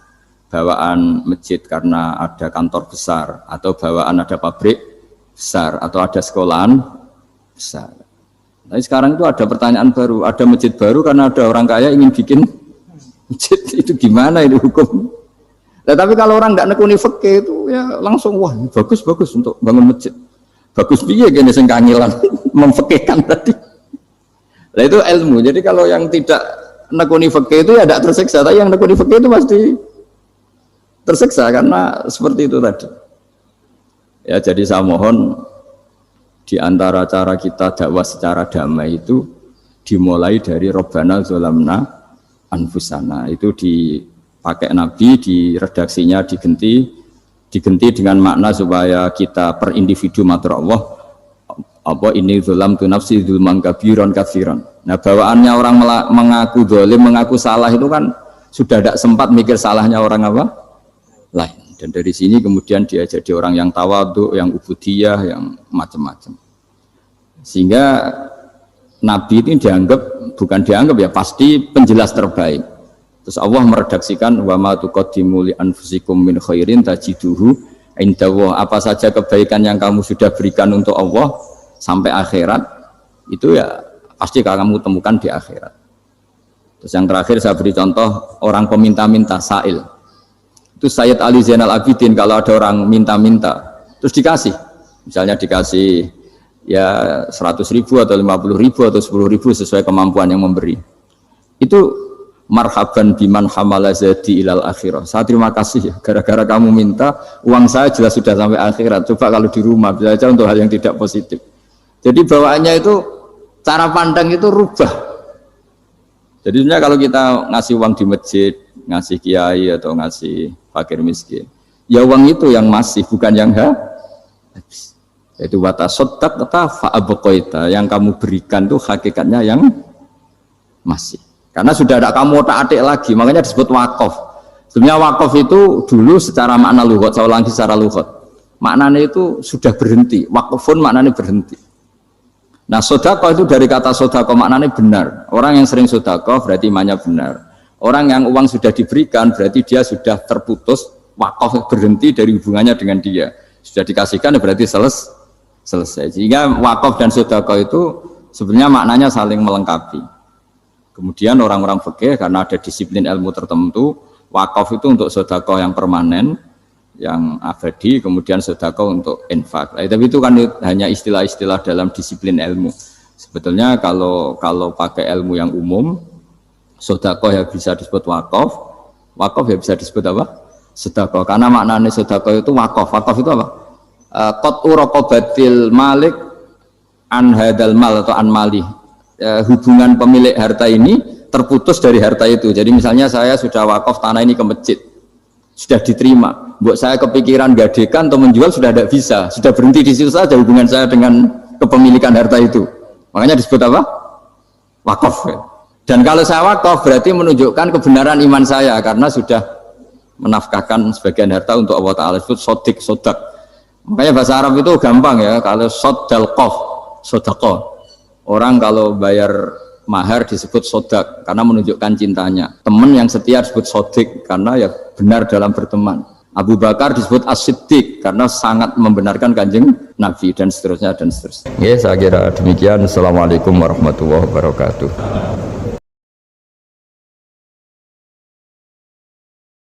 bawaan masjid karena ada kantor besar atau bawaan ada pabrik besar atau ada sekolahan besar. Tapi sekarang itu ada pertanyaan baru, ada masjid baru karena ada orang kaya ingin bikin masjid, itu gimana ini hukum? Nah, tapi kalau orang nggak nekuni fikih itu ya langsung wah bagus untuk bangun masjid. Bagus piye gini sing kangilan memfikihkan tadi. Nah itu ilmu. Jadi kalau yang tidak nekuni fikih itu ya tidak tersiksa, tapi yang nekuni fikih itu pasti tersiksa karena seperti itu tadi. Ya jadi saya mohon di antara cara kita dakwah secara damai itu dimulai dari Rabbana Zolamna Anfusana. Itu dipakai Nabi, di redaksinya diganti dengan makna supaya kita per individu matur Allah apa ini zolam tu nafsi zulman kabiron kafiron. Nah bawaannya orang mengaku dolim, mengaku salah itu kan sudah tidak sempat mikir salahnya orang apa lain. Dan dari sini kemudian dia jadi orang yang tawadhu, yang ubudiyah, yang macam-macam. Sehingga Nabi ini bukan dianggap ya, pasti penjelas terbaik. Terus Allah meredaksikan wa ma tuqaddimu li anfusikum min khairin tajiduhu indallah. Apa saja kebaikan yang kamu sudah berikan untuk Allah sampai akhirat itu ya pasti kamu temukan di akhirat. Terus yang terakhir saya beri contoh orang peminta-minta, sa'il. Itu Sayyid Ali Zainal Abidin, kalau ada orang minta-minta terus dikasih, misalnya dikasih ya 100.000 atau 50.000 atau 10.000 sesuai kemampuan yang memberi, itu marhaban biman hamala zadi ilal akhirah. Saya terima kasih ya, gara-gara kamu minta uang saya jelas sudah sampai akhirat. Coba kalau di rumah bisa saja untuk hal yang tidak positif. Jadi bawaannya itu cara pandang itu rubah. Jadi sebenarnya kalau kita ngasih uang di masjid, ngasih kiai atau ngasih fakir miskin, ya uang itu yang masih, bukan yang habis. Itu watasodak kata fa'abqaita, yang kamu berikan itu hakikatnya yang masih. Karena sudah ada kamu otak-atik lagi, makanya disebut wakaf. Sebenarnya wakaf itu dulu secara makna lughat, saya ulangi secara lughat. Maknanya itu sudah berhenti, wakafun maknanya berhenti. Nah, sedekah itu dari kata sedekah maknanya benar. Orang yang sering sedekah berarti imannya benar. Orang yang uang sudah diberikan berarti dia sudah terputus, wakaf berhenti dari hubungannya dengan dia. Sudah dikasihkan berarti selesai. Sehingga wakaf dan sedekah itu sebenarnya maknanya saling melengkapi. Kemudian orang-orang fikih karena ada disiplin ilmu tertentu, wakaf itu untuk sedekah yang permanen, yang abadi, kemudian sedekah untuk infak. Tapi itu kan hanya istilah-istilah dalam disiplin ilmu. Sebetulnya kalau pakai ilmu yang umum, sedekah ya bisa disebut wakaf, wakaf ya bisa disebut apa? Sedekah. Karena maknanya sedekah itu wakaf. Wakaf itu apa? Qat'u raqabatil malik an hadal mal atau an mali. Hubungan pemilik harta ini terputus dari harta itu. Jadi misalnya saya sudah wakaf tanah ini ke masjid, sudah diterima. Buat saya kepikiran gadekan atau menjual sudah tidak bisa, sudah berhenti di situ saja hubungan saya dengan kepemilikan harta itu. Makanya disebut apa? Wakaf. Dan kalau saya wakaf berarti menunjukkan kebenaran iman saya karena sudah menafkahkan sebagian harta untuk Allah Ta'ala. Disebut sodak. Makanya bahasa Arab itu gampang ya, kalau sodalqof, sodaqoh. Orang kalau bayar mahar disebut sodak karena menunjukkan cintanya. Teman yang setia disebut sodik karena ya benar dalam berteman. Abu Bakar disebut as-siddiq karena sangat membenarkan kanjeng Nabi, dan seterusnya dan seterusnya. Ya, saya kira demikian. Assalamualaikum warahmatullahi wabarakatuh.